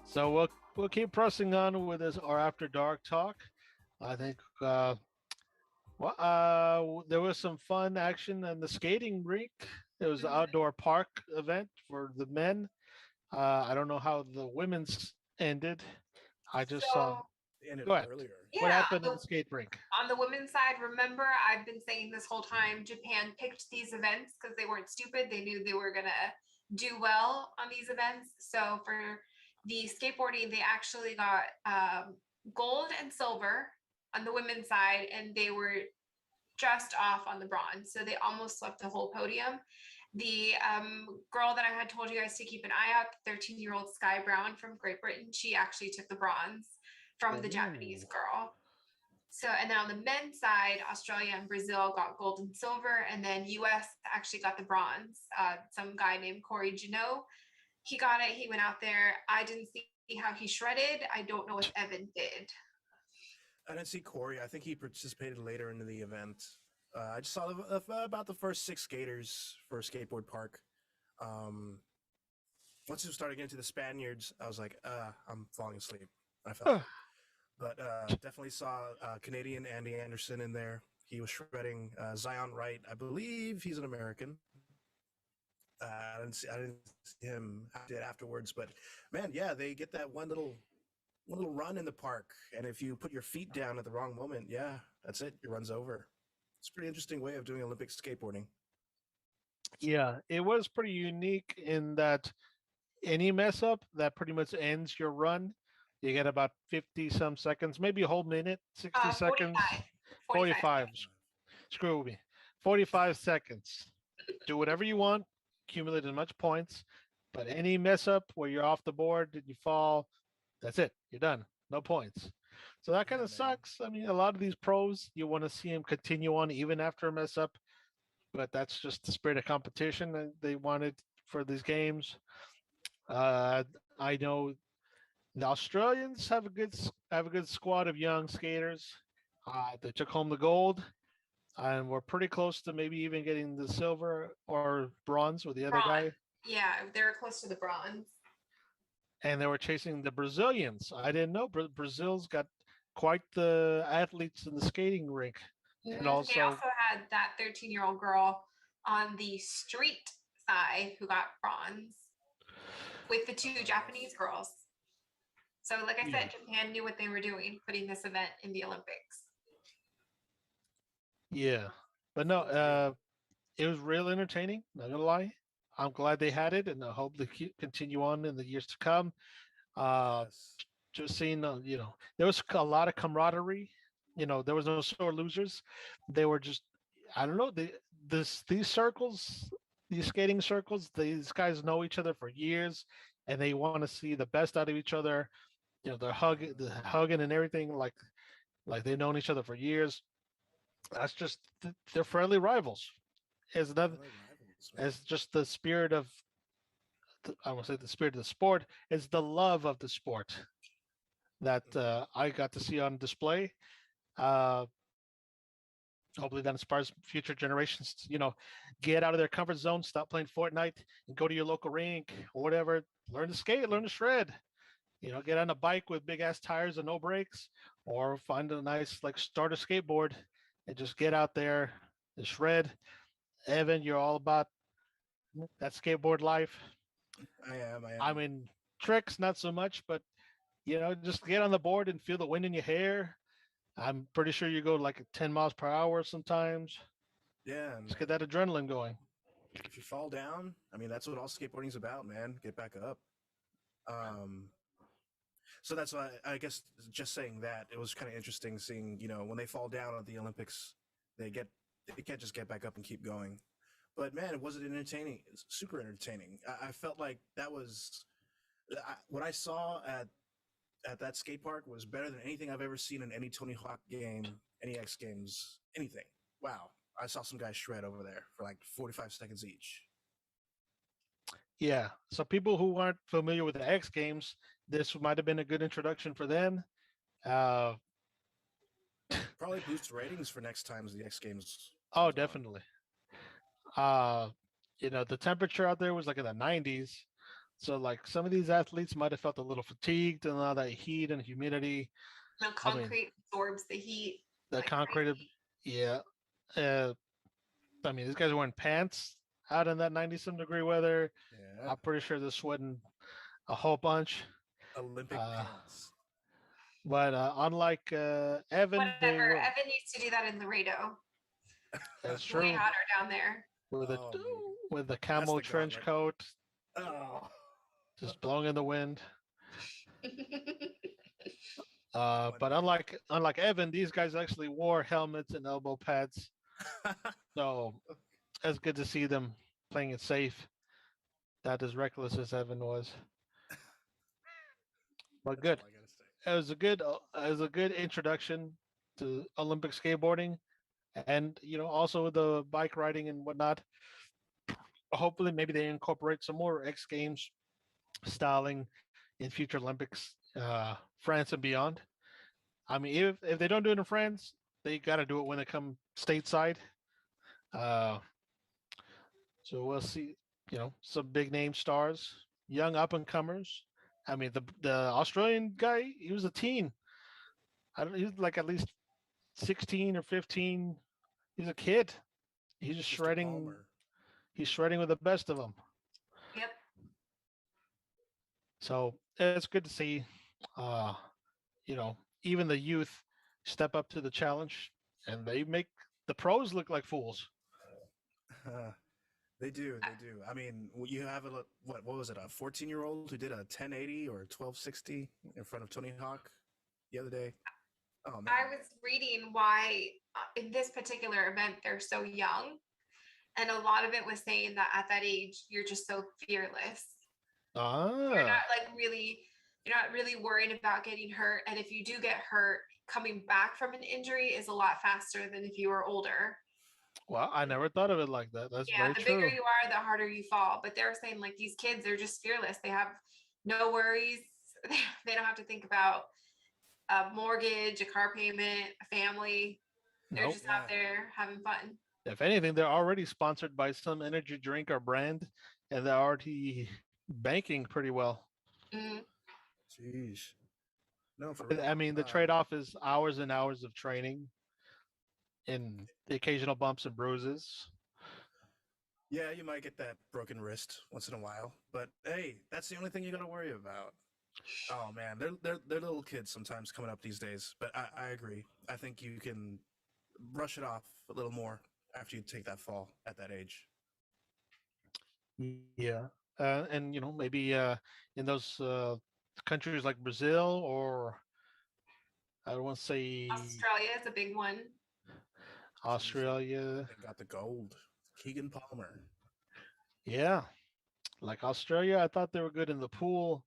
So we'll keep pressing on with this our after dark talk. I think there was some fun action in the skating rink. It was an outdoor park event for the men. I don't know how the women's ended. I just saw. They ended Go ahead. earlier. What happened in the skate rink? On the women's side, remember, I've been saying this whole time, Japan picked these events because they weren't stupid. They knew they were going to do well on these events. So for the skateboarding, they actually got gold and silver on the women's side, and they were just off on the bronze. So they almost swept the whole podium. The girl that I had told you guys to keep an eye out, 13-year-old Sky Brown from Great Britain, she actually took the bronze from the Japanese girl. So, and then on the men's side, Australia and Brazil got gold and silver, and then US actually got the bronze. Some guy named Corey Janot, he got it. He went out there. I didn't see how he shredded. I don't know if Evan did. I didn't see Corey. I think he participated later into the event. I just saw about the first 6 skaters for a skateboard park. Once it started getting to the Spaniards, I was like, I'm falling asleep. I felt. But definitely saw Canadian Andy Anderson in there. He was shredding. Zion Wright, I believe he's an American. I didn't see him. I did afterwards, but man, yeah, they get that one little run in the park, and if you put your feet down at the wrong moment, yeah, that's it. Your run's over. It's a pretty interesting way of doing Olympic skateboarding. Yeah, it was pretty unique in that any mess up that pretty much ends your run. You get about 50 some seconds, maybe a whole minute, 60 seconds, 45. Screw me. 45 seconds. Do whatever you want. accumulate as much points. But any mess up where you're off the board and you fall, that's it. You're done. No points. So that kind Yeah, of man. sucks. I mean, a lot of these pros, you want to see them continue on even after a mess up, but that's just the spirit of competition that they wanted for these games. I know the Australians have a good squad of young skaters. They took home the gold, and we're pretty close to maybe even getting the silver or bronze with the other Bronze. guy. Yeah, they're close to the bronze. And they were chasing the Brazilians. I didn't know Brazil's got quite the athletes in the skating rink, and They also also had that 13-year-old girl on the street side who got bronze with the two Japanese girls. So, like I yeah, said, Japan knew what they were doing, putting this event in the Olympics. yeah. But no, it was real entertaining. Not gonna lie. I'm glad they had it, and I hope they continue on in the years to come. Uh, Yes. just seeing, there was a lot of camaraderie. There was no sore losers. They were just, I don't know, these circles, these skating circles, these guys know each other for years, and they want to see the best out of each other. The hugging and everything, like they've known each other for years. That's just they're friendly rivals. As another, Friendly rivals, man. as just the spirit of, I won't say the spirit of the sport, is the love of the sport that I got to see on display. Uh, Hopefully that inspires future generations to, get out of their comfort zone, stop playing Fortnite, and go to your local rink or whatever. Learn to skate, learn to shred. Get on a bike with big ass tires and no brakes, or find a nice like starter skateboard and just get out there and shred. Evan, you're all about that skateboard life. I am. I I am. mean, tricks not so much, but just get on the board and feel the wind in your hair. I'm pretty sure you go like 10 miles per hour sometimes. Yeah, and Just get that adrenaline going. if you fall down, I mean that's what all skateboarding's about, man. Get back up. Um, so that's why I guess just saying that it was kind of interesting seeing when they fall down at the Olympics, they can't just get back up and keep going. But man, it wasn't entertaining. It's super entertaining. I felt like that was what I saw at that skate park was better than anything I've ever seen in any Tony Hawk game, any X Games, anything. Wow. I saw some guys shred over there for like 45 seconds each. Yeah. So people who aren't familiar with the X Games, this might have been a good introduction for them. Uh, Probably boost ratings for next time's the X Games oh, comes on. definitely. The temperature out there was like in the 90s. So like some of these athletes might have felt a little fatigued and all that heat and humidity. No, I mean, concrete absorbs the heat the like concrete, crazy. yeah. Uh, I mean, these guys are wearing pants out in that 90-some degree weather. Yeah. I'm pretty sure they're sweating a whole bunch. Olympic Uh, pants. but unlike Evan, they Whatever. were. Evan used to do that in Laredo. That's It's way true. hotter down there. With a Oh, man. with the That's camo the trench gauntlet. coat, Oh. just blowing in the wind. One But day. unlike Evan, these guys actually wore helmets and elbow pads, so it's good to see them playing it safe. Not as reckless as Evan was, but That's good. all I gotta say. It was a good introduction to Olympic skateboarding, and also the bike riding and whatnot. Hopefully, maybe they incorporate some more X Games styling in future Olympics, France and beyond. I mean, if they don't do it in France, they got to do it when they come stateside. Uh, so we'll see. Some big name stars, young up and comers. I mean, the Australian guy, he was a teen. I don't. He was like at least 16 or 15. He's a kid. He's just Mr. shredding. Palmer. He's shredding with the best of them. Yep. So it's good to see. Uh, Even the youth step up to the challenge, and they make the pros look like fools. They do. They do. I mean, you have what was it? A 14-year-old who did a 1080 or a 1260 in front of Tony Hawk the other day. Oh man. I was reading why in this particular event they're so young. And a lot of it was saying that at that age, you're just so fearless. You're Ah, not really worried about getting hurt. And if you do get hurt, coming back from an injury is a lot faster than if you were older. well, I never thought of it like that. That's Yeah, very the bigger true. you are, the harder you fall. But they're saying like these kids are just fearless. They have no worries. They don't have to think about a mortgage, a car payment, a family. They're Nope. just out there having fun. If anything, they're already sponsored by some energy drink or brand, and they're already banking pretty well. Mm. Jeez. No, for I real. mean, the trade-off is hours and hours of training and the occasional bumps and bruises. Yeah, you might get that broken wrist once in a while, but hey, that's the only thing you got to worry about. Oh man, they're little kids sometimes coming up these days, but I agree. I think you can brush it off a little more after you take that fall at that age. Yeah. And maybe in those countries like Brazil, or I don't want to say Australia is a big one. Jeez, Australia. they got the gold. Keegan Palmer. Yeah. Like Australia, I thought they were good in the pool,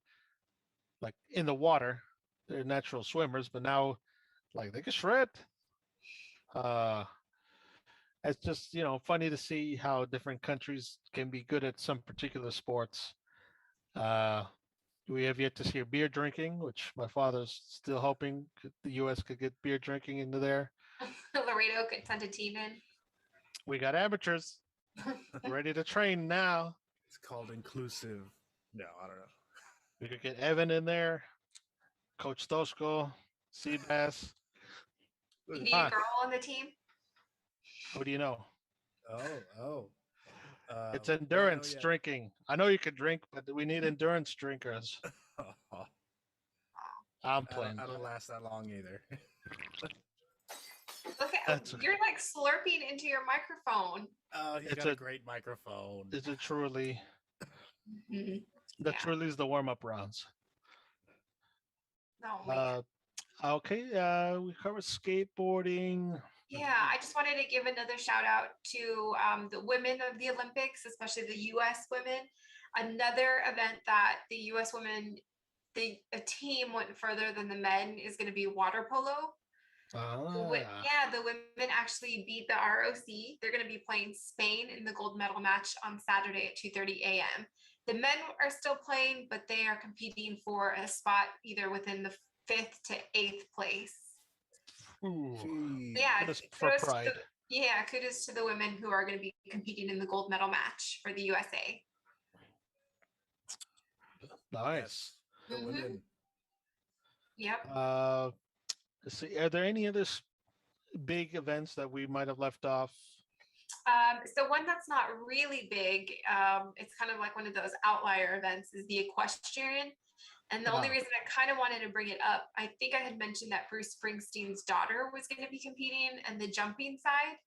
like in the water. They're natural swimmers, but now like they can shred. Uh it's just, funny to see how different countries can be good at some particular sports. Uh we have yet to see beer drinking, which my father's still hoping the US could get beer drinking into there. Laredo could send a team in. We got amateurs ready to train now. It's called inclusive. No, I don't know. We could get Evan in there, Coach Stosko, Seabass. You need a Ah, girl on the team. what do you know? Oh. It's Well, endurance drinking. I know you could drink, but we need endurance drinkers. I'm playing. I don't last that long either. Look at That's you're like slurping into your microphone. Oh, he's It's got a a- great microphone. Is it truly? Mhm. The Yeah. truly is the warm up rounds. Oh man. Okay. We covered skateboarding. Yeah, I just wanted to give another shout out to the women of the Olympics, especially the U.S. women. Another event that the U.S. women, a team went further than the men is going to be water polo. Ah, The women actually beat the ROC. They're going to be playing Spain in the gold medal match on Saturday at 2:30 a.m. The men are still playing, but they are competing for a spot either within the 5th to 8th place. ooh, Jeez. Yeah, just for pride. kudos to the women who are going to be competing in the gold medal match for the USA. Nice. The Mhm. women. Yep. Let's see. Are there any other big events that we might have left off? So one that's not really big, it's kind of like one of those outlier events, is the Equestrian. And the only Ah. reason I kind of wanted to bring it up, I think I had mentioned that Bruce Springsteen's daughter was going to be competing in the jumping side.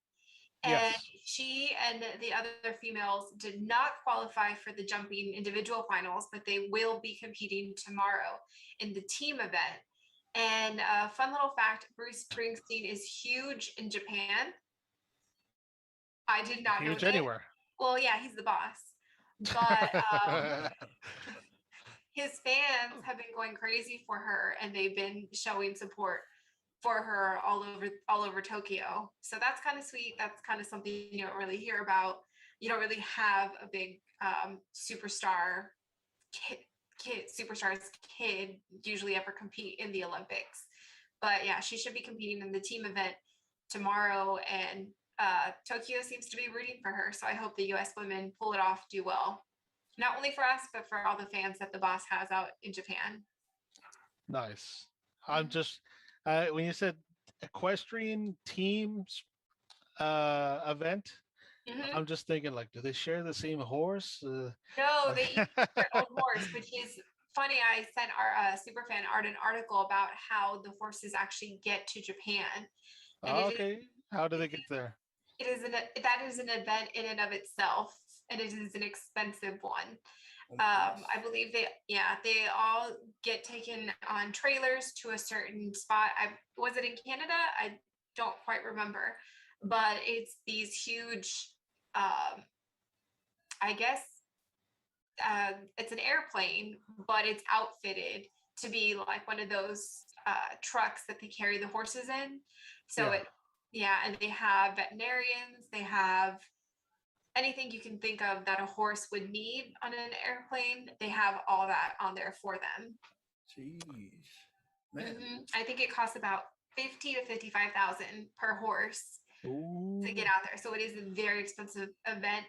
And Yes. she and the other females did not qualify for the jumping individual finals, but they will be competing tomorrow in the team event. And a fun little fact, Bruce Springsteen is huge in Japan. I did not know Huge that. anywhere. Well, yeah, he's the boss. But his fans have been going crazy for her, and they've been showing support for her all over Tokyo. So that's kind of sweet. That's kind of something you don't really hear about. You don't really have a big superstar superstars kid usually ever compete in the Olympics. But yeah, she should be competing in the team event tomorrow, and Tokyo seems to be rooting for her. So I hope the US women pull it off, do well. Not only for us, but for all the fans that the boss has out in Japan. Nice. I'm just when you said equestrian teams event, Mhm. I'm just thinking like, do they share the same horse? No, they eat their own horse, which is funny. I sent our superfan Art an article about how the horses actually get to Japan, and Okay. How do they get there? that is an event in and of itself, and it is an expensive one. Oh my goodness. I believe they all get taken on trailers to a certain spot. Was it in Canada? I don't quite remember, but it's these huge I guess it's an airplane, but it's outfitted to be like one of those trucks that they carry the horses in. So and they have veterinarians, they have anything you can think of that a horse would need on an airplane. They have all that on there for them. Jeez, man. I think it costs about 50 to 55,000 per horse to get out there. So it is a very expensive event.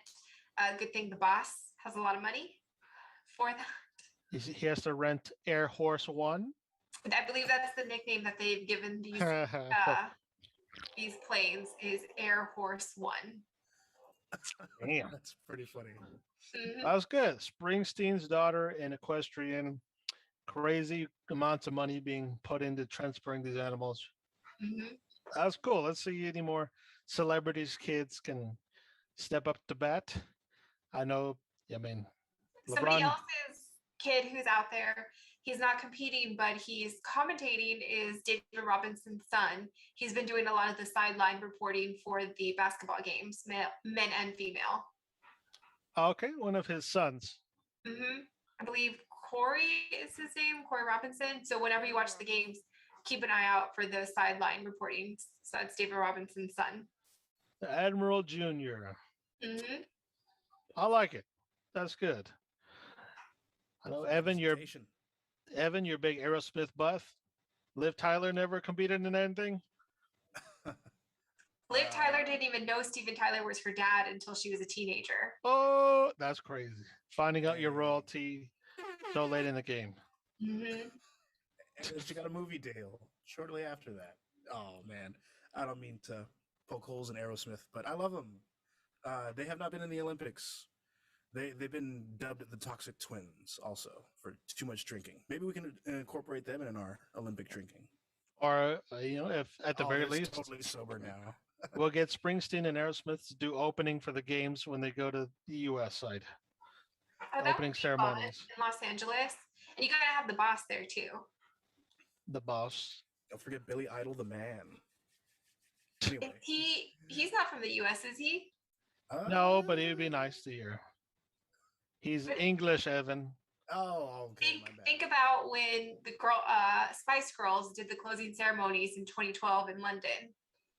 Good thing the boss has a lot of money for that. He has to rent Air Horse One. I believe that's the nickname that they've given these planes is Air Horse One. Damn, That's pretty funny. that was good. Springsteen's daughter in Equestrian. Crazy amounts of money being put into transferring these animals. That's cool. Let's see any more celebrities' kids can step up to bat. I know. I mean, somebody LeBron. else's kid who's out there. He's not competing, but he's commentating. Is David Robinson's son? He's been doing a lot of the sideline reporting for the basketball games, men and female. Okay, one of his sons. I believe Corey is his name, Corey Robinson. So whenever you watch the games, keep an eye out for the sideline reporting. So it's David Robinson's son. Admiral Jr. I like it. That's good. I know, Evan, you're big Aerosmith buff. Liv Tyler never competed in anything. Liv Tyler didn't even know Steven Tyler was her dad until she was a teenager. Oh, that's crazy. Finding out your royalty so late in the game. And she got a movie deal shortly after that. Oh, man. I don't mean to poke holes in Aerosmith, but I love them. They have not been in the Olympics. They've been dubbed the Toxic Twins also for too much drinking. Maybe we can incorporate them in our Olympic drinking. Or, if at the very least, totally sober now. we'll get Springsteen and Aerosmith to do opening for the games when they go to the U.S. side. Opening ceremonies in Los Angeles, and you gotta have the boss there too. The boss. Don't forget Billy Idol, the man. Anyway. He's not from the U.S., is he? No, but it would be nice to hear. He's English, Evan. Oh, okay. Think about when the Spice Girls did the closing ceremonies in 2012 in London.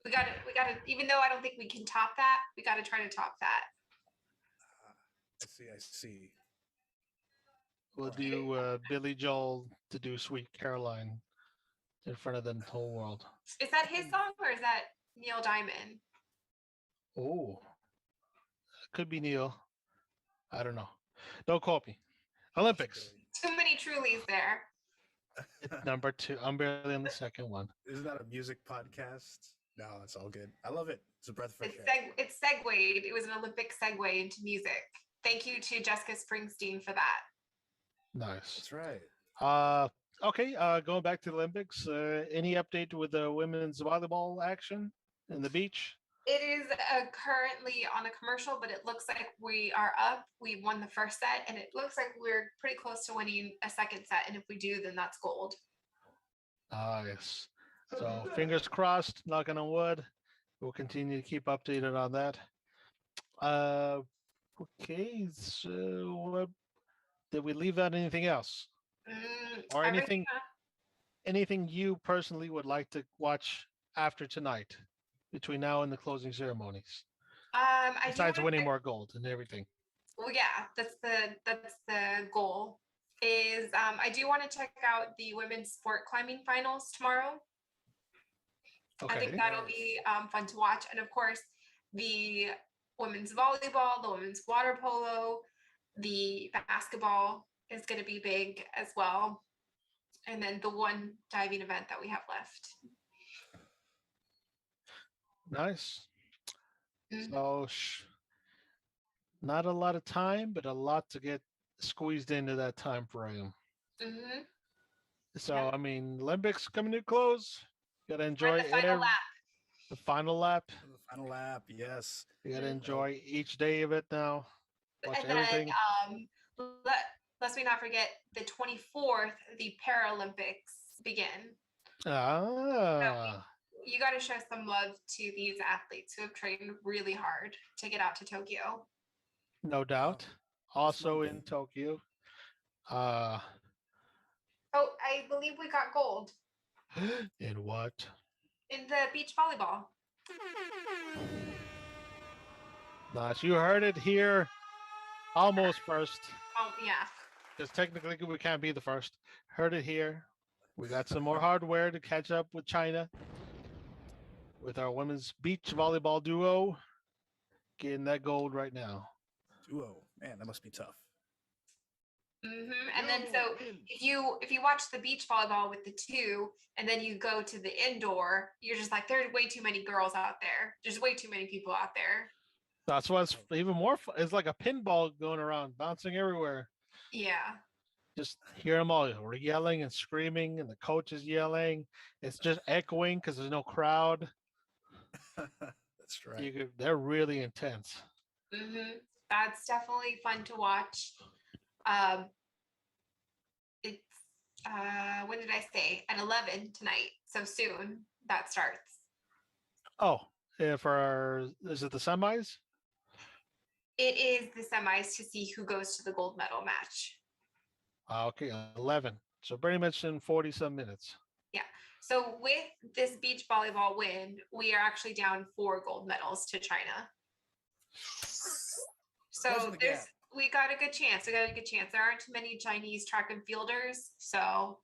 We got to. Even though I don't think we can top that, we got to try to top that. I see. We'll do Billy Joel to do Sweet Caroline in front of the whole world. Is that his song or is that Neil Diamond? Oh, could be Neil. I don't know. Don't quote me. Olympics. Too many Trulies there. Number 2. I'm barely on the second one. Isn't that a music podcast? No, it's all good. I love it. It's a breath of fresh air. It's segued. It was an Olympic segue into music. Thank you to Jessica Springsteen for that. Nice. That's right. Okay. Going back to the Olympics. Any update with the women's volleyball action in the beach? It is currently on a commercial, but it looks like we are up. We won the first set, and it looks like we're pretty close to winning a second set. And if we do, then that's gold. Nice. So fingers crossed, knocking on wood. We'll continue to keep updated on that. Okay. So did we leave out anything else? Or anything you personally would like to watch after tonight? Between now and the closing ceremonies, besides winning more gold and everything. Well, yeah, that's the goal. Is I do want to check out the women's sport climbing finals tomorrow. Okay. I think that'll be fun to watch, and of course, the women's volleyball, the women's water polo, the basketball is going to be big as well, and then the one diving event that we have left. Nice. So not a lot of time, but a lot to get squeezed into that time frame. So, yeah. I mean, Olympics coming to close. Got to enjoy the final lap. The final lap. The final lap, yes. You got to enjoy each day of it now. Watch and everything. Then, let's we not forget the 24th, the Paralympics begin. Ah. you got to show some love to these athletes who have trained really hard to get out to Tokyo. No doubt. Also in Tokyo. Oh, I believe we got gold In what? in the beach volleyball. Nice. You heard it here. Almost first. Oh, yeah. Because technically we can't be the first. Heard it here. We got some more hardware to catch up with China. With our women's beach volleyball duo. Getting that gold right now. Duo. Man, that must be tough. And then so if you watch the beach volleyball with the two, and then you go to the indoor, you're just like, there's way too many girls out there. There's way too many people out there. That's what's even more fun. It's like a pinball going around, bouncing everywhere. Yeah. Just hear them all yelling and screaming, and the coach is yelling. It's just echoing because there's no crowd. That's right. They're really intense. That's definitely fun to watch. It's when did I say? At 11 tonight. So soon that starts. Oh, is it the semis? It is the semis to see who goes to the gold medal match. Okay, 11. So pretty much in 40-some minutes. Yeah. So with this beach volleyball win, we are actually down 4 gold medals to China. So we got a good chance. There aren't too many Chinese track and fielders, so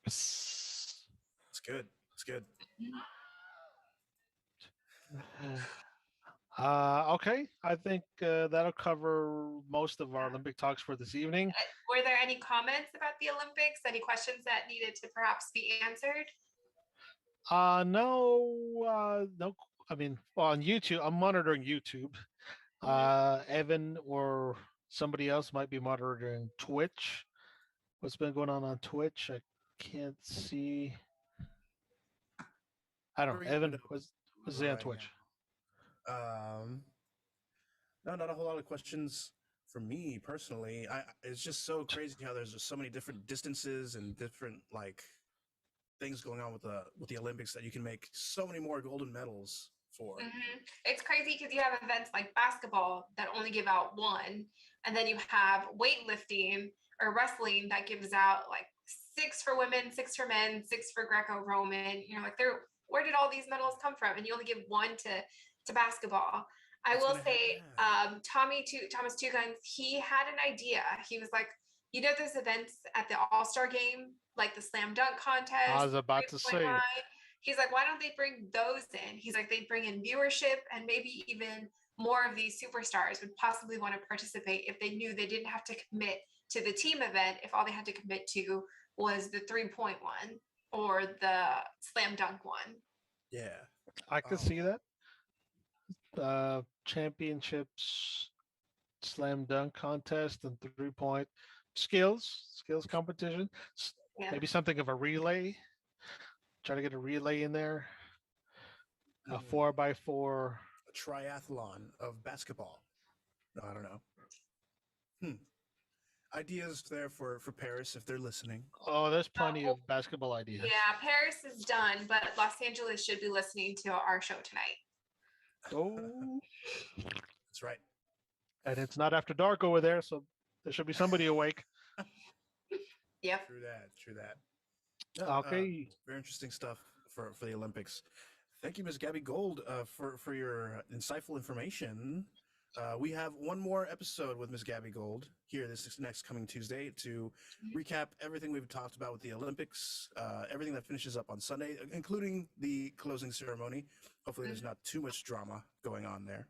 it's good. It's good. Okay. I think that'll cover most of our Olympic talks for this evening. Were there any comments about the Olympics? Any questions that needed to perhaps be answered? No. I mean, on YouTube, I'm monitoring YouTube. Evan or somebody else might be monitoring Twitch. What's been going on Twitch? I can't see. I don't know. Evan was on Twitch. No, not a whole lot of questions for me personally. It's just so crazy how there's just so many different distances and different things going on with the Olympics that you can make so many more golden medals for. It's crazy because you have events like basketball that only give out 1, and then you have weightlifting or wrestling that gives out 6 for women, 6 for men, 6 for Greco-Roman. You're like, where did all these medals come from? And you only give 1 to basketball. I will say, Thomas Two Guns, he had an idea. He was like, those events at the All-Star game, like the slam dunk contest. I was about to say. He's like, why don't they bring those in? He's like, they bring in viewership, and maybe even more of these superstars would possibly want to participate if they knew they didn't have to commit to the team event, if all they had to commit to was the 3-point one or the slam dunk one. Yeah. I could see that. Championships, slam dunk contest, and 3-point skills competition. Maybe something of a relay. Try to get a relay in there. A 4x4. A triathlon of basketball. No, I don't know. Ideas there for Paris if they're listening. Oh, there's plenty of basketball ideas. Yeah, Paris is done, but Los Angeles should be listening to our show tonight. Oh, that's right. And it's not after dark over there, so there should be somebody awake. Yep. True that. Okay. Very interesting stuff for the Olympics. Thank you, Ms. Gabby Gold, for your insightful information. We have one more episode with Ms. Gabby Gold here this next coming Tuesday to recap everything we've talked about with the Olympics, everything that finishes up on Sunday, including the closing ceremony. Hopefully there's not too much drama going on there.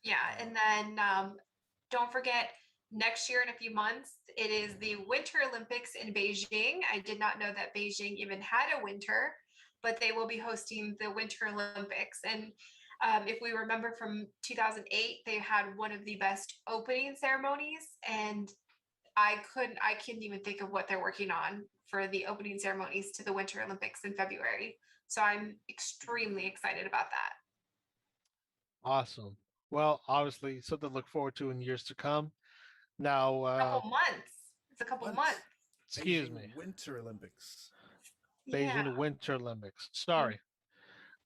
Yeah, and then don't forget, next year in a few months, it is the Winter Olympics in Beijing. I did not know that Beijing even had a winter, but they will be hosting the Winter Olympics. And if we remember from 2008, they had one of the best opening ceremonies, and I couldn't even think of what they're working on for the opening ceremonies to the Winter Olympics in February. So I'm extremely excited about that. Awesome. Well, obviously something to look forward to in years to come. Now, a couple months. It's a couple months. Excuse Beijing me. Winter Olympics. Beijing Winter Olympics. Sorry.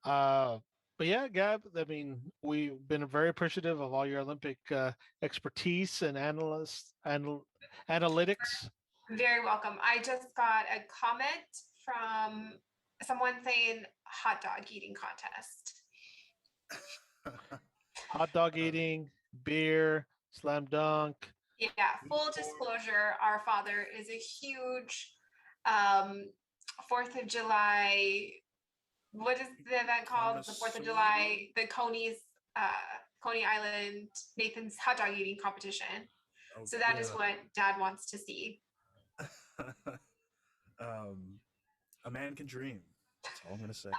But yeah, Gab, I mean, we've been very appreciative of all your Olympic expertise and analytics. Very welcome. I just got a comment from someone saying hot dog eating contest. Hot dog eating, beer, slam dunk. Yeah, full disclosure, our father is a huge 4th of July. What is the event called? The 4th of July, the Coney Island Nathan's hot dog eating competition. Oh, So that is what Dad wants to see. A man can dream. That's all I'm gonna say.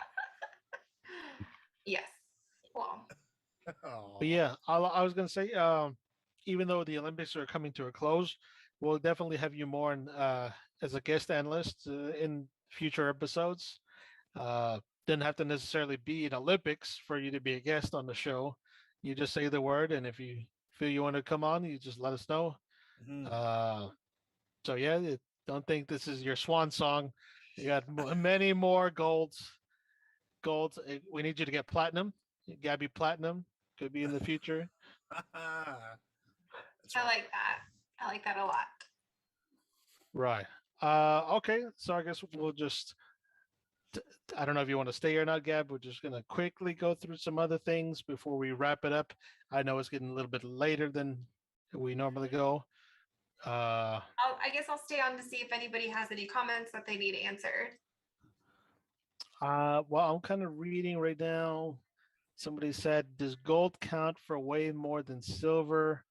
Yes. Well, But yeah, I was gonna say, even though the Olympics are coming to a close, we'll definitely have you more as a guest analyst in future episodes. Didn't have to necessarily be in Olympics for you to be a guest on the show. You just say the word, and if you feel you want to come on, you just let us know. So yeah, don't think this is your swan song. You got many more golds. Golds. We need you to get platinum. Gabby platinum could be in the future. I like that. I like that a lot. Right. Okay. So I guess we'll just. I don't know if you want to stay or not, Gab. We're just gonna quickly go through some other things before we wrap it up. I know it's getting a little bit later than we normally go. I guess I'll stay on to see if anybody has any comments that they need answered. Well, I'm kind of reading right now. Somebody said, "Does gold count for way more than silver?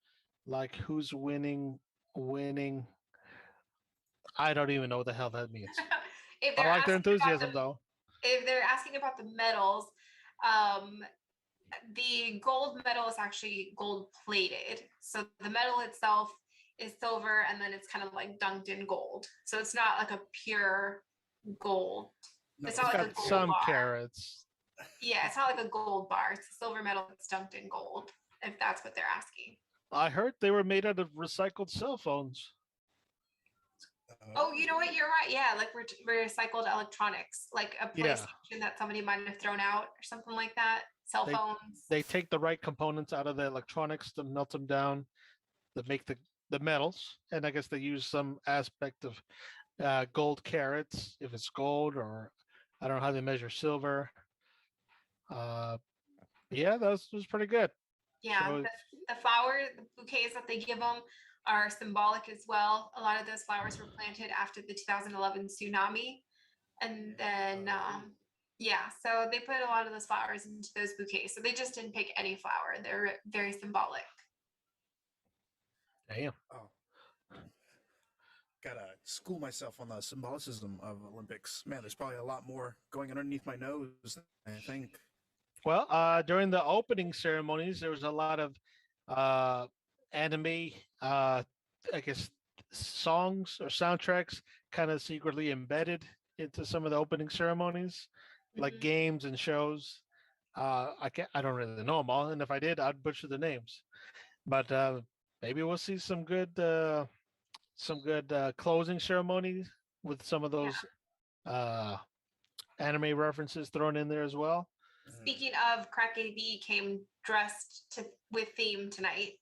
Like, who's winning? Winning? I don't even know what the hell that means." If I they're like their asking about enthusiasm, though. if they're asking about the medals, the gold medal is actually gold plated. So the medal itself is silver, and then it's kind of like dunked in gold. So it's not like a pure gold. No, It's not like a got gold some bar. carrots. Yeah, it's not like a gold bar. It's a silver medal that's dunked in gold, if that's what they're asking. I heard they were made out of recycled cell phones. Oh, you know what? You're right. Yeah, like recycled electronics, like a PlayStation that somebody might have thrown out or something like that. Cell phones. They take the right components out of the electronics to melt them down to make the metals, and I guess they use some aspect of gold carats if it's gold, or I don't know how they measure silver. Yeah, that was pretty good. Yeah, So, the flower, the bouquets that they give them are symbolic as well. A lot of those flowers were planted after the 2011 tsunami. And then, yeah, so they put a lot of those flowers into those bouquets. So they just didn't pick any flower. They're very symbolic. damn. Oh. Gotta school myself on the symbolicism of Olympics. Man, there's probably a lot more going underneath my nose than I think. Well, during the opening ceremonies, there was a lot of anime, I guess, songs or soundtracks kind of secretly embedded into some of the opening ceremonies, like games and shows. I don't really know them all, and if I did, I'd butcher the names. But maybe we'll see some good closing ceremonies with some of those anime references thrown in there as well. Speaking of, Crack AV came dressed with theme tonight.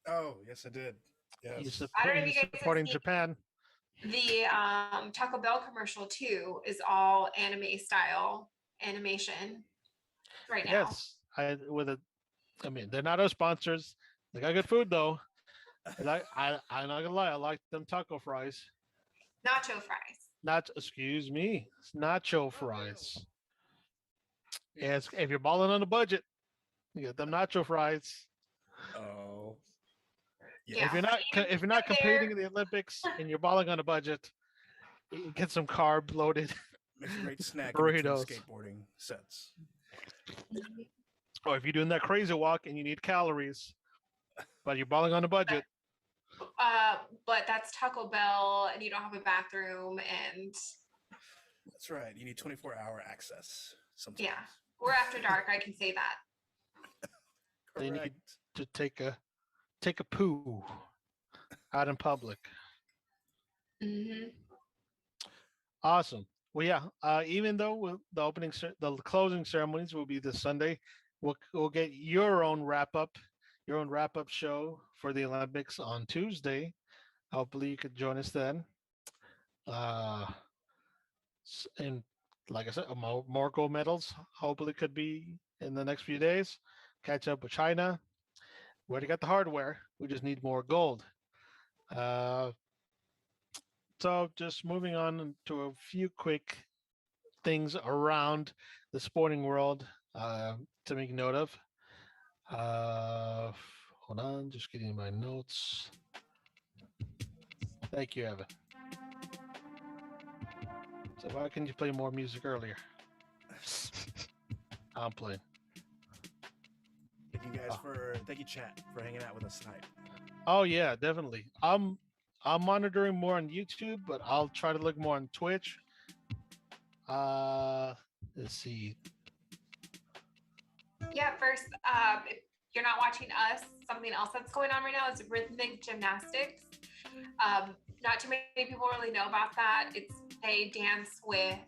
Oh, yes, I did. Yes. I don't know if you guys supporting Japan. The Taco Bell commercial too is all anime style animation right now. Yes, I mean, they're not our sponsors. They got good food though. And I'm not gonna lie, I like them taco fries. Nacho fries. Excuse me, it's nacho fries. Yes, if you're balling on a budget, you get them nacho fries. Oh. Yeah. If you're not competing in the Olympics and you're balling on a budget, you get some carb loaded Makes a great snack burritos. In skateboarding sets. Or if you're doing that crazy walk and you need calories, but you're balling on a budget. But that's Taco Bell, and you don't have a bathroom, and that's right. You need 24-hour access. Sometimes. Yeah, we're after dark. I can say that. They need to take a poo out in public. Mm-hmm. Awesome. Well, yeah. Even though the closing ceremonies will be this Sunday, we'll get your own wrap up show for the Olympics on Tuesday. Hopefully, you could join us then. Uh, and like I said, more gold medals. Hopefully, could be in the next few days. Catch up with China. We already got the hardware. We just need more gold. Uh, so just moving on to a few quick things around the sporting world to make note of. Uh, Hold on, just getting my notes. Thank you, Evan. So why couldn't you play more music earlier? I'm playing. Thank you, chat, for hanging out with us tonight. Oh yeah, definitely. I'm monitoring more on YouTube, but I'll try to look more on Twitch. Let's see. Yeah, first, if you're not watching us, something else that's going on right now is Rhythmic Gymnastics. Not too many people really know about that. They dance with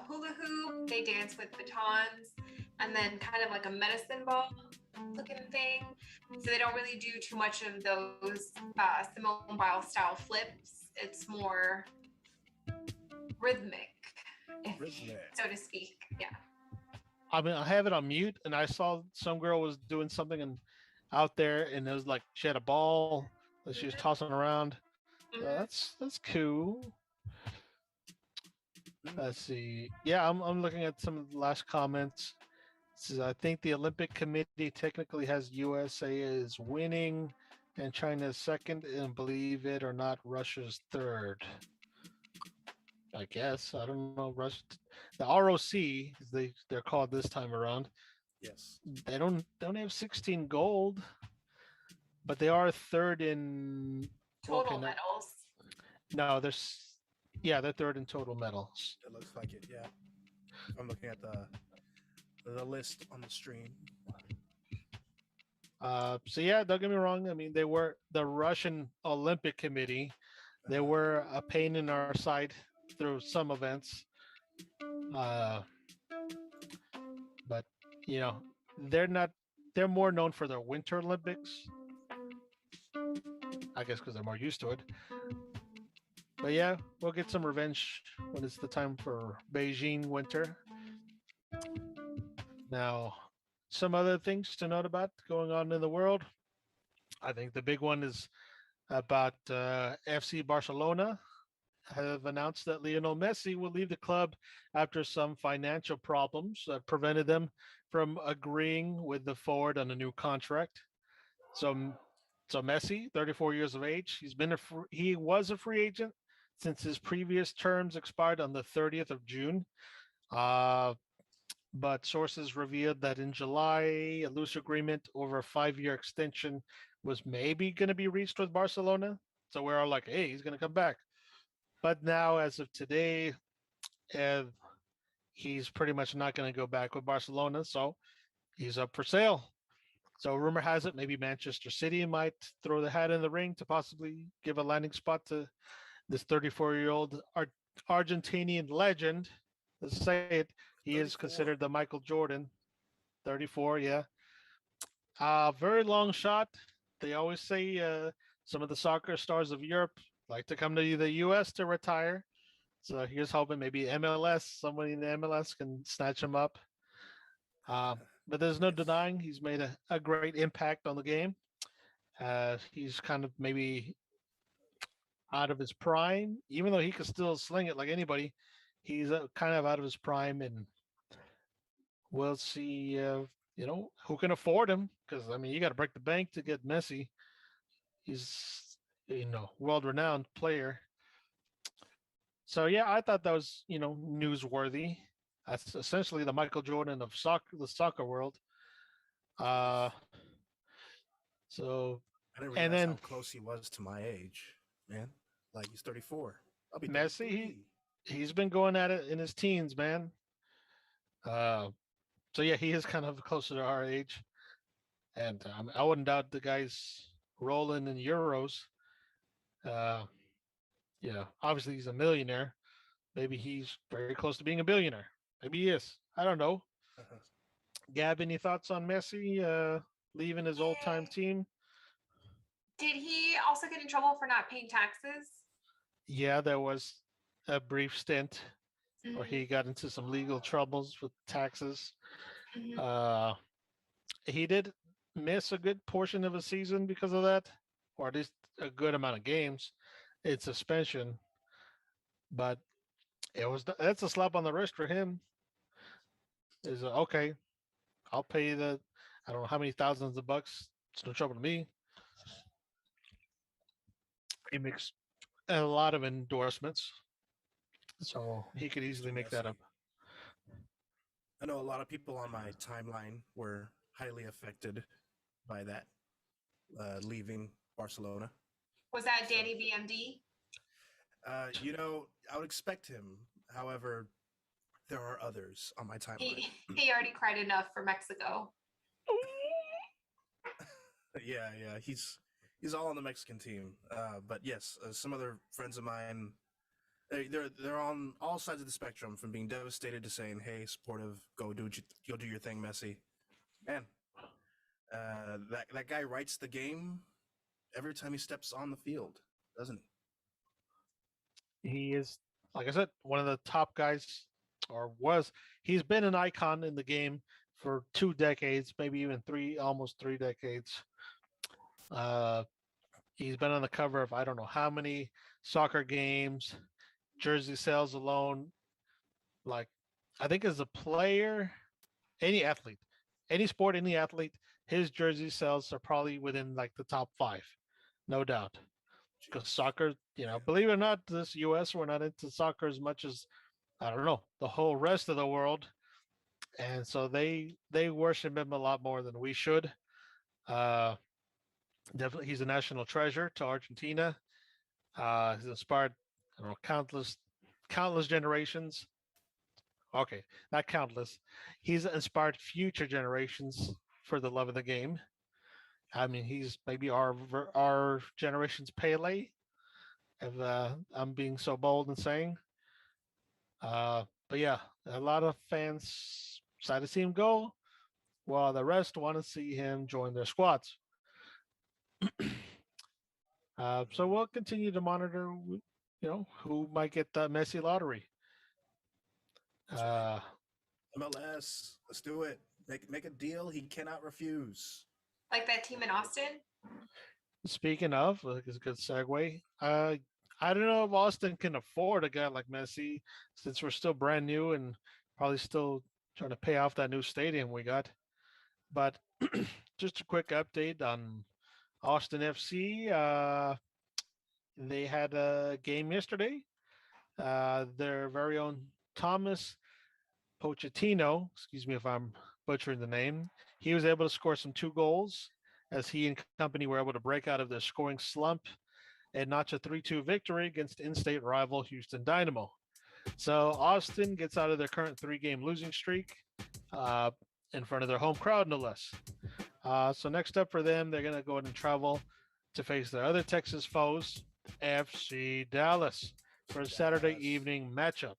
hula hoop, they dance with batons, and then kind of like a medicine ball looking thing. So they don't really do too much of those Simone Biles style flips. It's more rhythmic, so to speak. Yeah. I mean, I have it on mute, and I saw some girl was doing something out there, and it was like she had a ball that she was tossing around. That's cool. Let's see. Yeah, I'm looking at some of the last comments. Says, I think the Olympic Committee technically has USA is winning and China is second, and believe it or not, Russia's third. I guess I don't know. Russia, the ROC, as they're called this time around. Yes. They don't have 16 gold, but they are third in total medals. No, they're third in total medals. It looks like it. Yeah. I'm looking at the list on the stream. So yeah, don't get me wrong. I mean, they were the Russian Olympic Committee. They were a pain in our side through some events. But you know, they're not. They're more known for their Winter Olympics. I guess because they're more used to it. But yeah, we'll get some revenge when it's the time for Beijing winter. Now, some other things to note about going on in the world. I think the big one is about FC Barcelona have announced that Lionel Messi will leave the club after some financial problems that prevented them from agreeing with the forward on a new contract. So, so Messi, 34 years of age, he was a free agent since his previous terms expired on the 30th of June. But sources revealed that in July, a loose agreement over a 5-year extension was maybe going to be reached with Barcelona. So we're all like, hey, he's going to come back. But now, as of today, he's pretty much not going to go back with Barcelona. So he's up for sale. So rumor has it maybe Manchester City might throw the hat in the ring to possibly give a landing spot to this 34-year-old Argentinian legend. Let's say it. He 34. Is considered the Michael Jordan. 34, yeah. Very long shot. They always say some of the soccer stars of Europe like to come to the U.S. to retire. So here's hoping maybe somebody in the MLS can snatch him up. But there's no denying he's made a great impact on the game. He's kind of maybe out of his prime, even though he could still sling it like anybody. He's kind of out of his prime, and we'll see. Who can afford him? Because I mean, you got to break the bank to get Messi. He's world-renowned player. So yeah, I thought that was newsworthy. That's essentially the Michael Jordan of the soccer world. So I didn't realize how close he was to my age, man. Like he's 34. I'll be Messi. He's been going at it in his teens, man. So yeah, he is kind of closer to our age, and I wouldn't doubt the guy's rolling in euros. Obviously he's a millionaire, Maybe he's very close to being a billionaire. Maybe he is. I don't know. Gab, any thoughts on Messi leaving his old time team? Did he also get in trouble for not paying taxes? Yeah, there was a brief stint where Mhm, he got into some legal troubles with taxes. mhm. Uh, he did miss a good portion of a season because of that, or at least a good amount of games. It's suspension, but that's a slap on the wrist for him. Is okay, I'll pay you the I don't know how many thousands of bucks. It's no trouble to me. He makes a lot of endorsements, so he could easily Mr. make that Messi. up. I know a lot of people on my timeline were highly affected by that leaving Barcelona. Was that So, Danny BMD? I would expect him. However, there are others on my timeline. He already cried enough for Mexico. Yeah, he's all on the Mexican team. But yes, some other friends of mine, they're on all sides of the spectrum, from being devastated to saying, "Hey, supportive, go do your thing, Messi." Man, that guy writes the game every time he steps on the field, doesn't He is, like I said, one of the top guys, or was. He's been an icon in the game for 2 decades, maybe even almost 3 decades. Uh, he's been on the cover of I don't know how many soccer games, jersey sales alone. Like, I think as a player, any athlete, any sport, any athlete, his jersey sales are probably within like the top 5, no doubt. he? Because soccer, believe it or not, this U.S. we're not into soccer as much as I don't know the whole rest of the world, and so they worship him a lot more than we should. Uh, Definitely, he's a national treasure to Argentina. He's inspired, I don't know, countless generations. Okay, not countless. He's inspired future generations for the love of the game. I mean, he's maybe our generation's Pele. If I'm being so bold in saying, but yeah, a lot of fans decided to see him go, while the rest want to see him join their squads. So we'll continue to monitor, who might get the Messi lottery. That's right. Uh, MLS, let's do it. Make a deal he cannot refuse. Like that team in Austin? Speaking of, it's a good segue. I don't know if Austin can afford a guy like Messi, since we're still brand new and probably still trying to pay off that new stadium we got. But just a quick update on Austin FC. They had a game yesterday. Their very own Thomas Pochettino, excuse me if I'm butchering the name, he was able to score some 2 goals as he and company were able to break out of their scoring slump and notch a 3-2 victory against in-state rival Houston Dynamo. So Austin gets out of their current 3-game losing streak uh, in front of their home crowd, no less. So next up for them, they're going to go ahead and travel to face their other Texas foes, FC Dallas, for a Saturday evening matchup.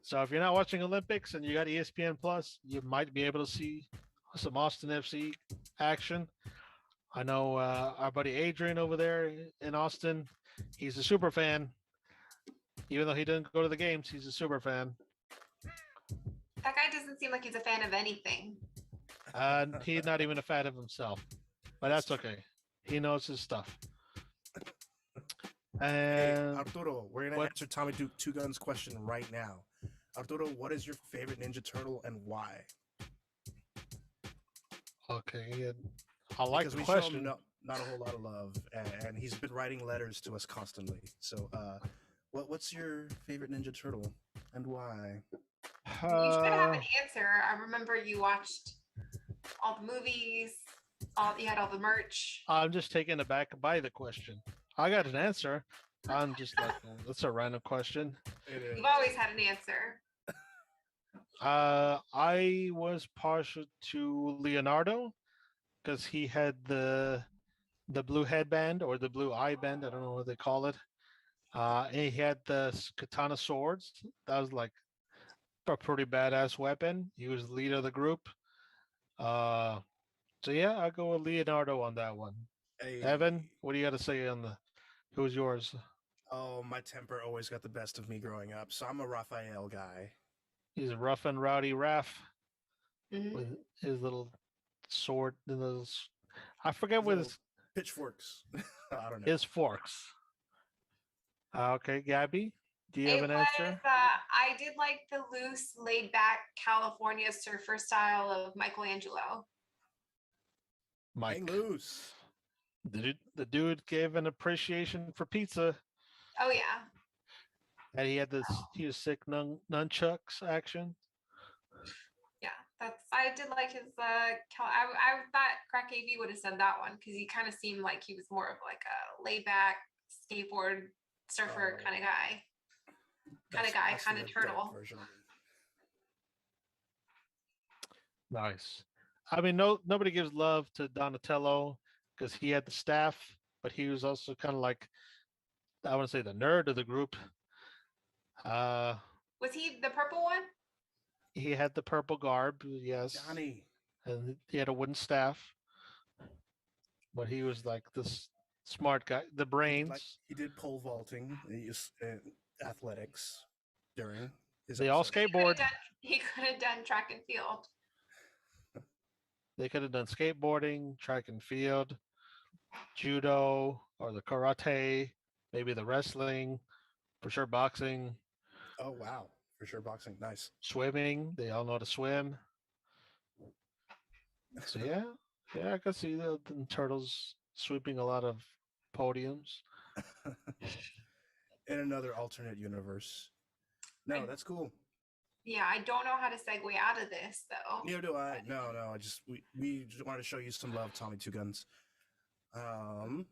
So if you're not watching Olympics and you got ESPN Plus, you might be able to see some Austin FC action. I know our buddy Adrian over there in Austin, he's a super fan. Even though he didn't go to the games, he's a super fan. That guy doesn't seem like he's a fan of anything. He's not even a fan of himself, but that's okay. He knows his stuff. Hey, And Arturo, we're gonna answer Tommy Duke Two Guns question right now. Arturo, what is your favorite Ninja Turtle and why? okay, I like Because the we show him question. not a whole lot of love, and he's been writing letters to us constantly. So, what's your favorite Ninja Turtle and why? You should have an answer. I remember you watched all the movies, you had all the merch. I'm just taken aback by the question. I got an answer. I'm just like, that's a random question. You've always had an answer. I was partial to Leonardo because he had the blue headband or the blue eye band. I don't know what they call it. And he had the katana swords. That was like a pretty badass weapon. He was the leader of the group. Uh, so yeah, I'll go with Leonardo on that one. Evan, Hey, what do you got to say on the who's yours? oh, my temper always got the best of me growing up, so I'm a Raphael guy. He's rough and rowdy Raph Mhm. with his little sword and those. I forget His what little pitchforks. I don't know. his forks. Okay, Gabby, do you have It an was, answer? I did like the loose, laid back California surfer style of Michelangelo. Hang Mike. loose. The dude gave an appreciation for pizza, Oh, yeah. and he had this. He was sick nunchucks action. Yeah. I did like his, I thought Crack AV would have said that one because he kind of seemed like he was more of like a laid back skateboard surfer Oh, kind of guy, that's kind the of adult turtle. version of me. Nice. I mean, nobody gives love to Donatello because he had the staff, but he was also kind of like I want to say the nerd of the group. Uh, Was he the purple one? he had the purple garb, yes, Johnny. and he had a wooden staff, but he was like this smart guy, the brains. He did pole vaulting, athletics during his They all episode. skateboard. He could have done track and field. They could have done skateboarding, track and field, judo, or the karate, maybe the wrestling, for sure boxing, Oh wow, for sure boxing, nice. swimming. They all know how to swim. So yeah, I can see the turtles sweeping a lot of podiums. In another alternate universe. No, I- that's cool. Yeah, I don't know how to segue out of this though. Neither do I. No, I just we just wanted to show you some love, Tommy Two Guns. Um,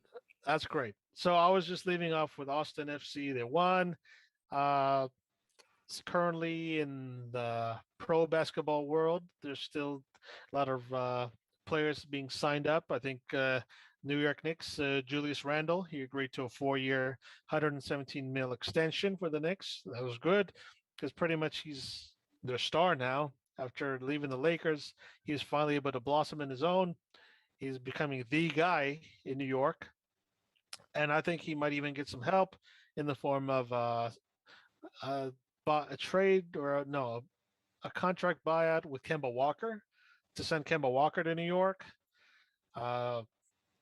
That's great. So I was just leaving off with Austin FC. They won. Uh, it's currently in the pro basketball world. There's still a lot of players being signed up. I think New York Knicks, Julius Randle, he agreed to a 4-year, 117 mil extension for the Knicks. That was good because pretty much he's their star now. After leaving the Lakers, he's finally able to blossom in his own. He's becoming the guy in New York, and I think he might even get some help in the form of a, a trade or no, a contract buyout with Kemba Walker to send Kemba Walker to New York. Uh,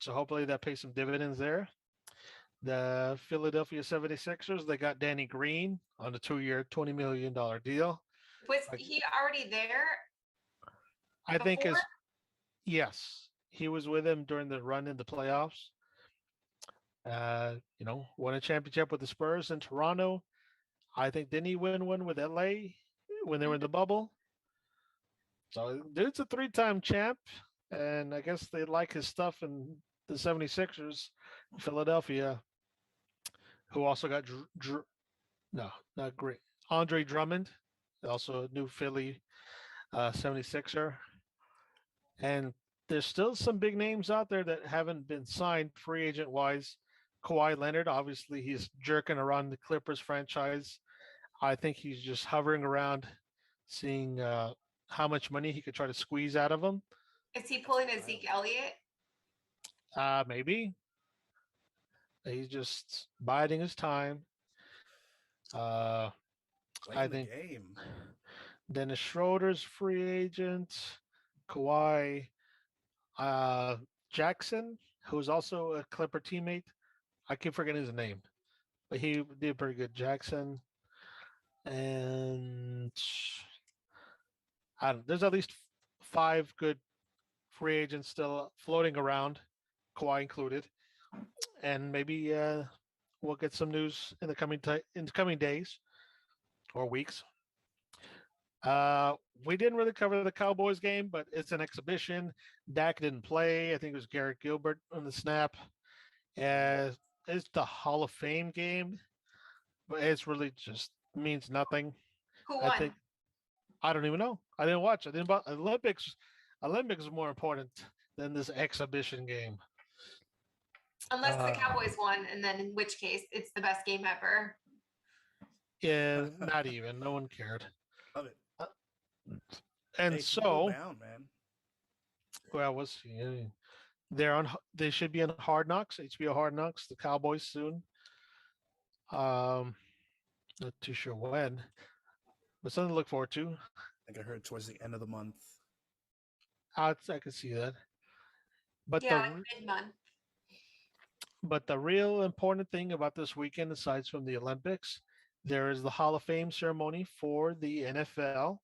so hopefully that pays some dividends there. The Philadelphia 76ers, they got Danny Green on a 2-year, $20 million deal. Was Like, he already there I think before? is yes, he was with him during the run in the playoffs. Won a championship with the Spurs in Toronto. I think didn't he win one with LA when they were in the bubble? So dude's a 3-time champ, and I guess they like his stuff in the 76ers, Philadelphia, who also got no, not great. Andre Drummond, also a new Philly 76er. And there's still some big names out there that haven't been signed free agent wise. Kawhi Leonard, obviously, he's jerking around the Clippers franchise. I think he's just hovering around, seeing how much money he could try to squeeze out of them. Is he pulling a Zeke Elliott? Maybe he's just biding his time. Uh, I playing the think game. Dennis Schroeder's free agent. Kawhi Jackson, who's also a Clipper teammate. I keep forgetting his name, but he did pretty good. Jackson, and there's at least 5 good free agents still floating around, Kawhi included, and maybe we'll get some news in the coming days or weeks. Uh, we didn't really cover the Cowboys game, but it's an exhibition. Dak didn't play. I think it was Garrett Gilbert on the snap. As it's the Hall of Fame game, but it's really just means nothing. Who I won? think I don't even know. I didn't watch. I didn't. Olympics. Olympics is more important than this exhibition game. Unless the Cowboys won, and then in which case it's the best game ever. Yeah, not even. No one cared. Love it. And Hey, so, down, man. well, we'll see. They're on. They should be on Hard Knocks, HBO Hard Knocks. The Cowboys soon. Not too sure when, but something to look forward to. I think I heard towards the end of the month. I can see that. But Yeah, like mid-month. but the real important thing about this weekend, aside from the Olympics, there is the Hall of Fame ceremony for the NFL,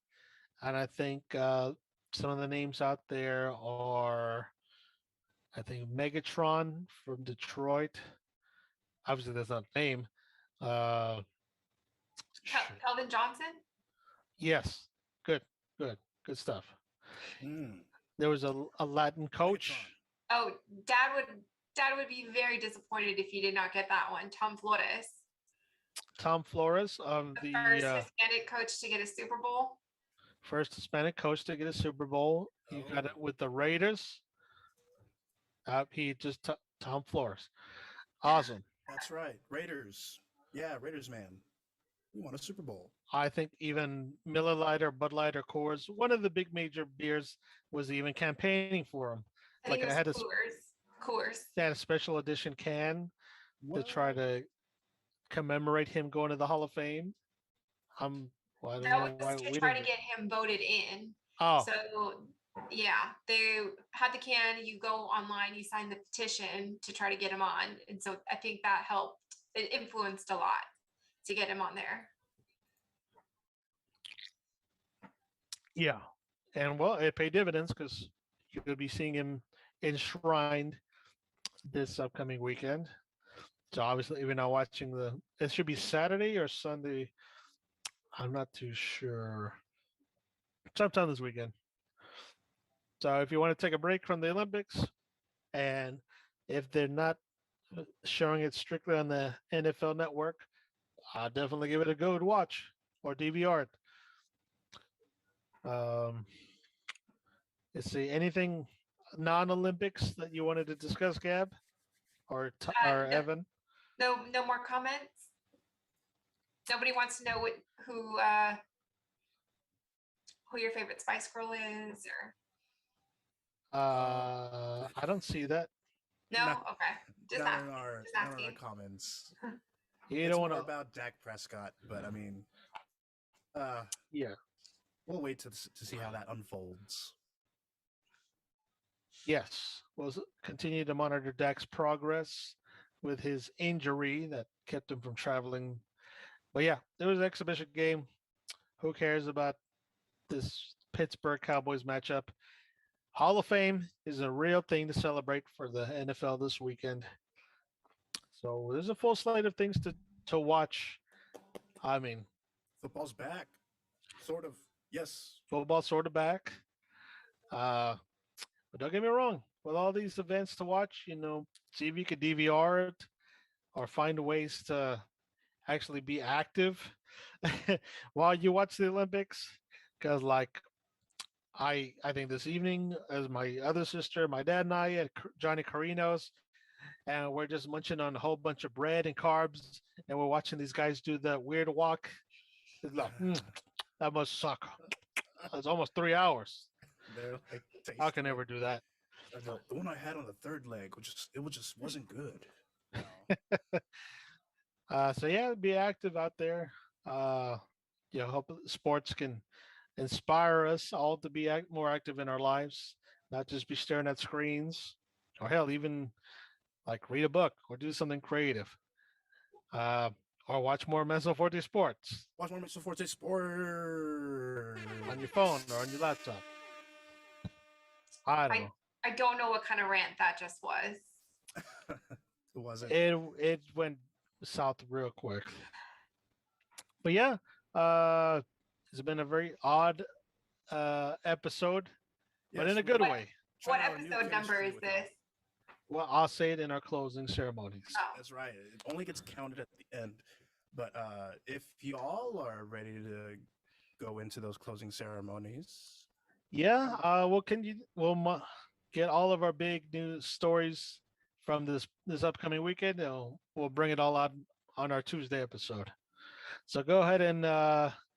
and I think some of the names out there are, I think Megatron from Detroit. Obviously, that's not a name. Uh, Calvin Johnson. yes, good, good stuff. Mm. There was a Latin coach. Oh, Dad would be very disappointed if you did not get that one. Tom Flores. Tom Flores of the first Hispanic coach to get a Super Bowl. First Hispanic coach to get a Super Bowl. He got it with the Raiders. He just Tom Flores. Awesome. That's right. Raiders. Yeah, Raiders, man. We won a Super Bowl. I think even Miller Lite or Bud Light or Coors, one of the big major beers, was even campaigning for him. Like I had Coors. They had a special edition can to try to commemorate him going to the Hall of Fame. Well, that was to try to get him voted in. Oh. So yeah, they had the can. You go online, you sign the petition to try to get him on, and so I think that helped. It influenced a lot to get him on there. Yeah, and well, it paid dividends because you'll be seeing him enshrined this upcoming weekend. So obviously, we're not watching it should be Saturday or Sunday. I'm not too sure. Sometime this weekend. So if you want to take a break from the Olympics, and if they're not showing it strictly on the NFL Network, I'll definitely give it a go to watch or DVR it. Let's see, anything non-Olympics that you wanted to discuss, Gab or Evan? No more comments. Nobody wants to know who your favorite Spice Girl is, or I don't see that. No, okay. Just not in our comments. You don't want to about Dak Prescott, but I mean, yeah, we'll wait to see how that unfolds. Yes, we'll continue to monitor Dak's progress with his injury that kept him from traveling. But yeah, there was an exhibition game. Who cares about this Pittsburgh Cowboys matchup? Hall of Fame is a real thing to celebrate for the NFL this weekend. So there's a full slate of things to watch. I mean, football's back, sort of. Yes, football's sort of back. But don't get me wrong. With all these events to watch, see if you could DVR it or find ways to actually be active while you watch the Olympics. Because, I think this evening, as my other sister, my dad and I at Johnny Carino's, and we're just munching on a whole bunch of bread and carbs, and we're watching these guys do the weird walk. It's like, that must suck. It's almost 3 hours. I can never do that. The one I had on the third leg, it just wasn't good. So yeah, be active out there. Hope sports can inspire us all to be more active in our lives, not just be staring at screens, or hell, even read a book or do something creative. Or watch more Mezzo Forte Sportz. Watch more Mezzo Forte Sportz on your phone or on your laptop. I don't know. I don't know what kind of rant that just was. It wasn't. It went south real quick. But yeah, it's been a very odd episode, but in a good way. What episode number is this? Well, I'll say it in our closing ceremonies. Oh. That's right. It only gets counted at the end. But if you all are ready to go into those closing ceremonies. Yeah, we'll get all of our big news stories from this upcoming weekend. We'll bring it all out on our Tuesday episode. So go ahead and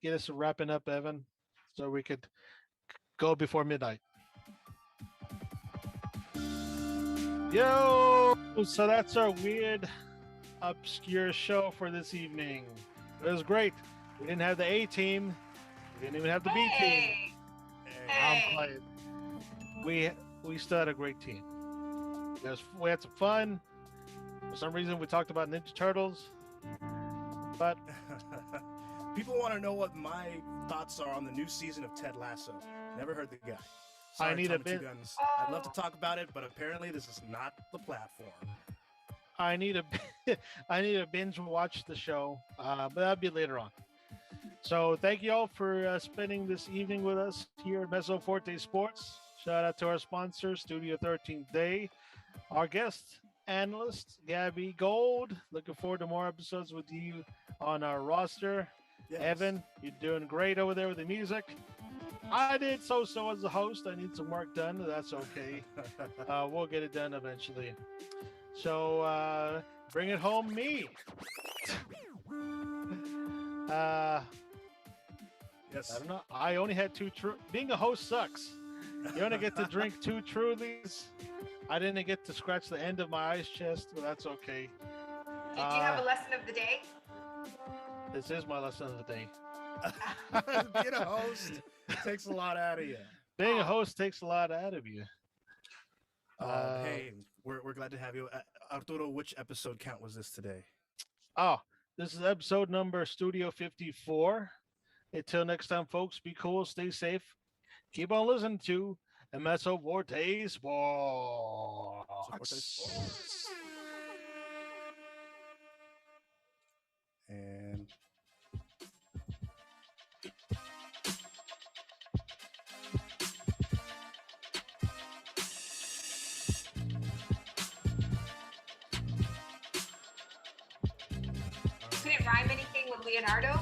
get us wrapping up, Evan, so we could go before midnight. Yo, so that's our weird, obscure show for this evening. It was great. We didn't have the A team. We didn't even have the B team. I'm playing. We still had a great team. We had some fun. For some reason, we talked about Ninja Turtles. But people want to know what my thoughts are on the new season of Ted Lasso. Never heard the guy. Sorry, I need Tommy a bit. Two Guns. I'd love to talk about it, but apparently this is not the platform. I need a binge watch the show, but that'll be later on. So thank you all for spending this evening with us here at Mezzo Forte Sportz. Shout out to our sponsor, Studio 13th Day, our guest analyst, Gabby Gold. Looking forward to more episodes with you on our roster. Yes. Evan, you're doing great over there with the music. I did so-so as a host. I need some work done. That's okay. We'll get it done eventually. So bring it home, me. Yes. I don't know. I only had two true. Being a host sucks. You only get to drink 2 Trulies. I didn't get to scratch the end of my ice chest, but that's okay. Did you have a lesson of the day? This is my lesson of the day. Being a host takes a lot out of you. Being a host takes a lot out of you. Hey, we're glad to have you. Arturo, which episode count was this today? Oh, this is episode number Studio 54. Until next time, folks, be cool, stay safe. Keep on listening to Mezzo Forte Sportz. And Couldn't rhyme anything with Leonardo?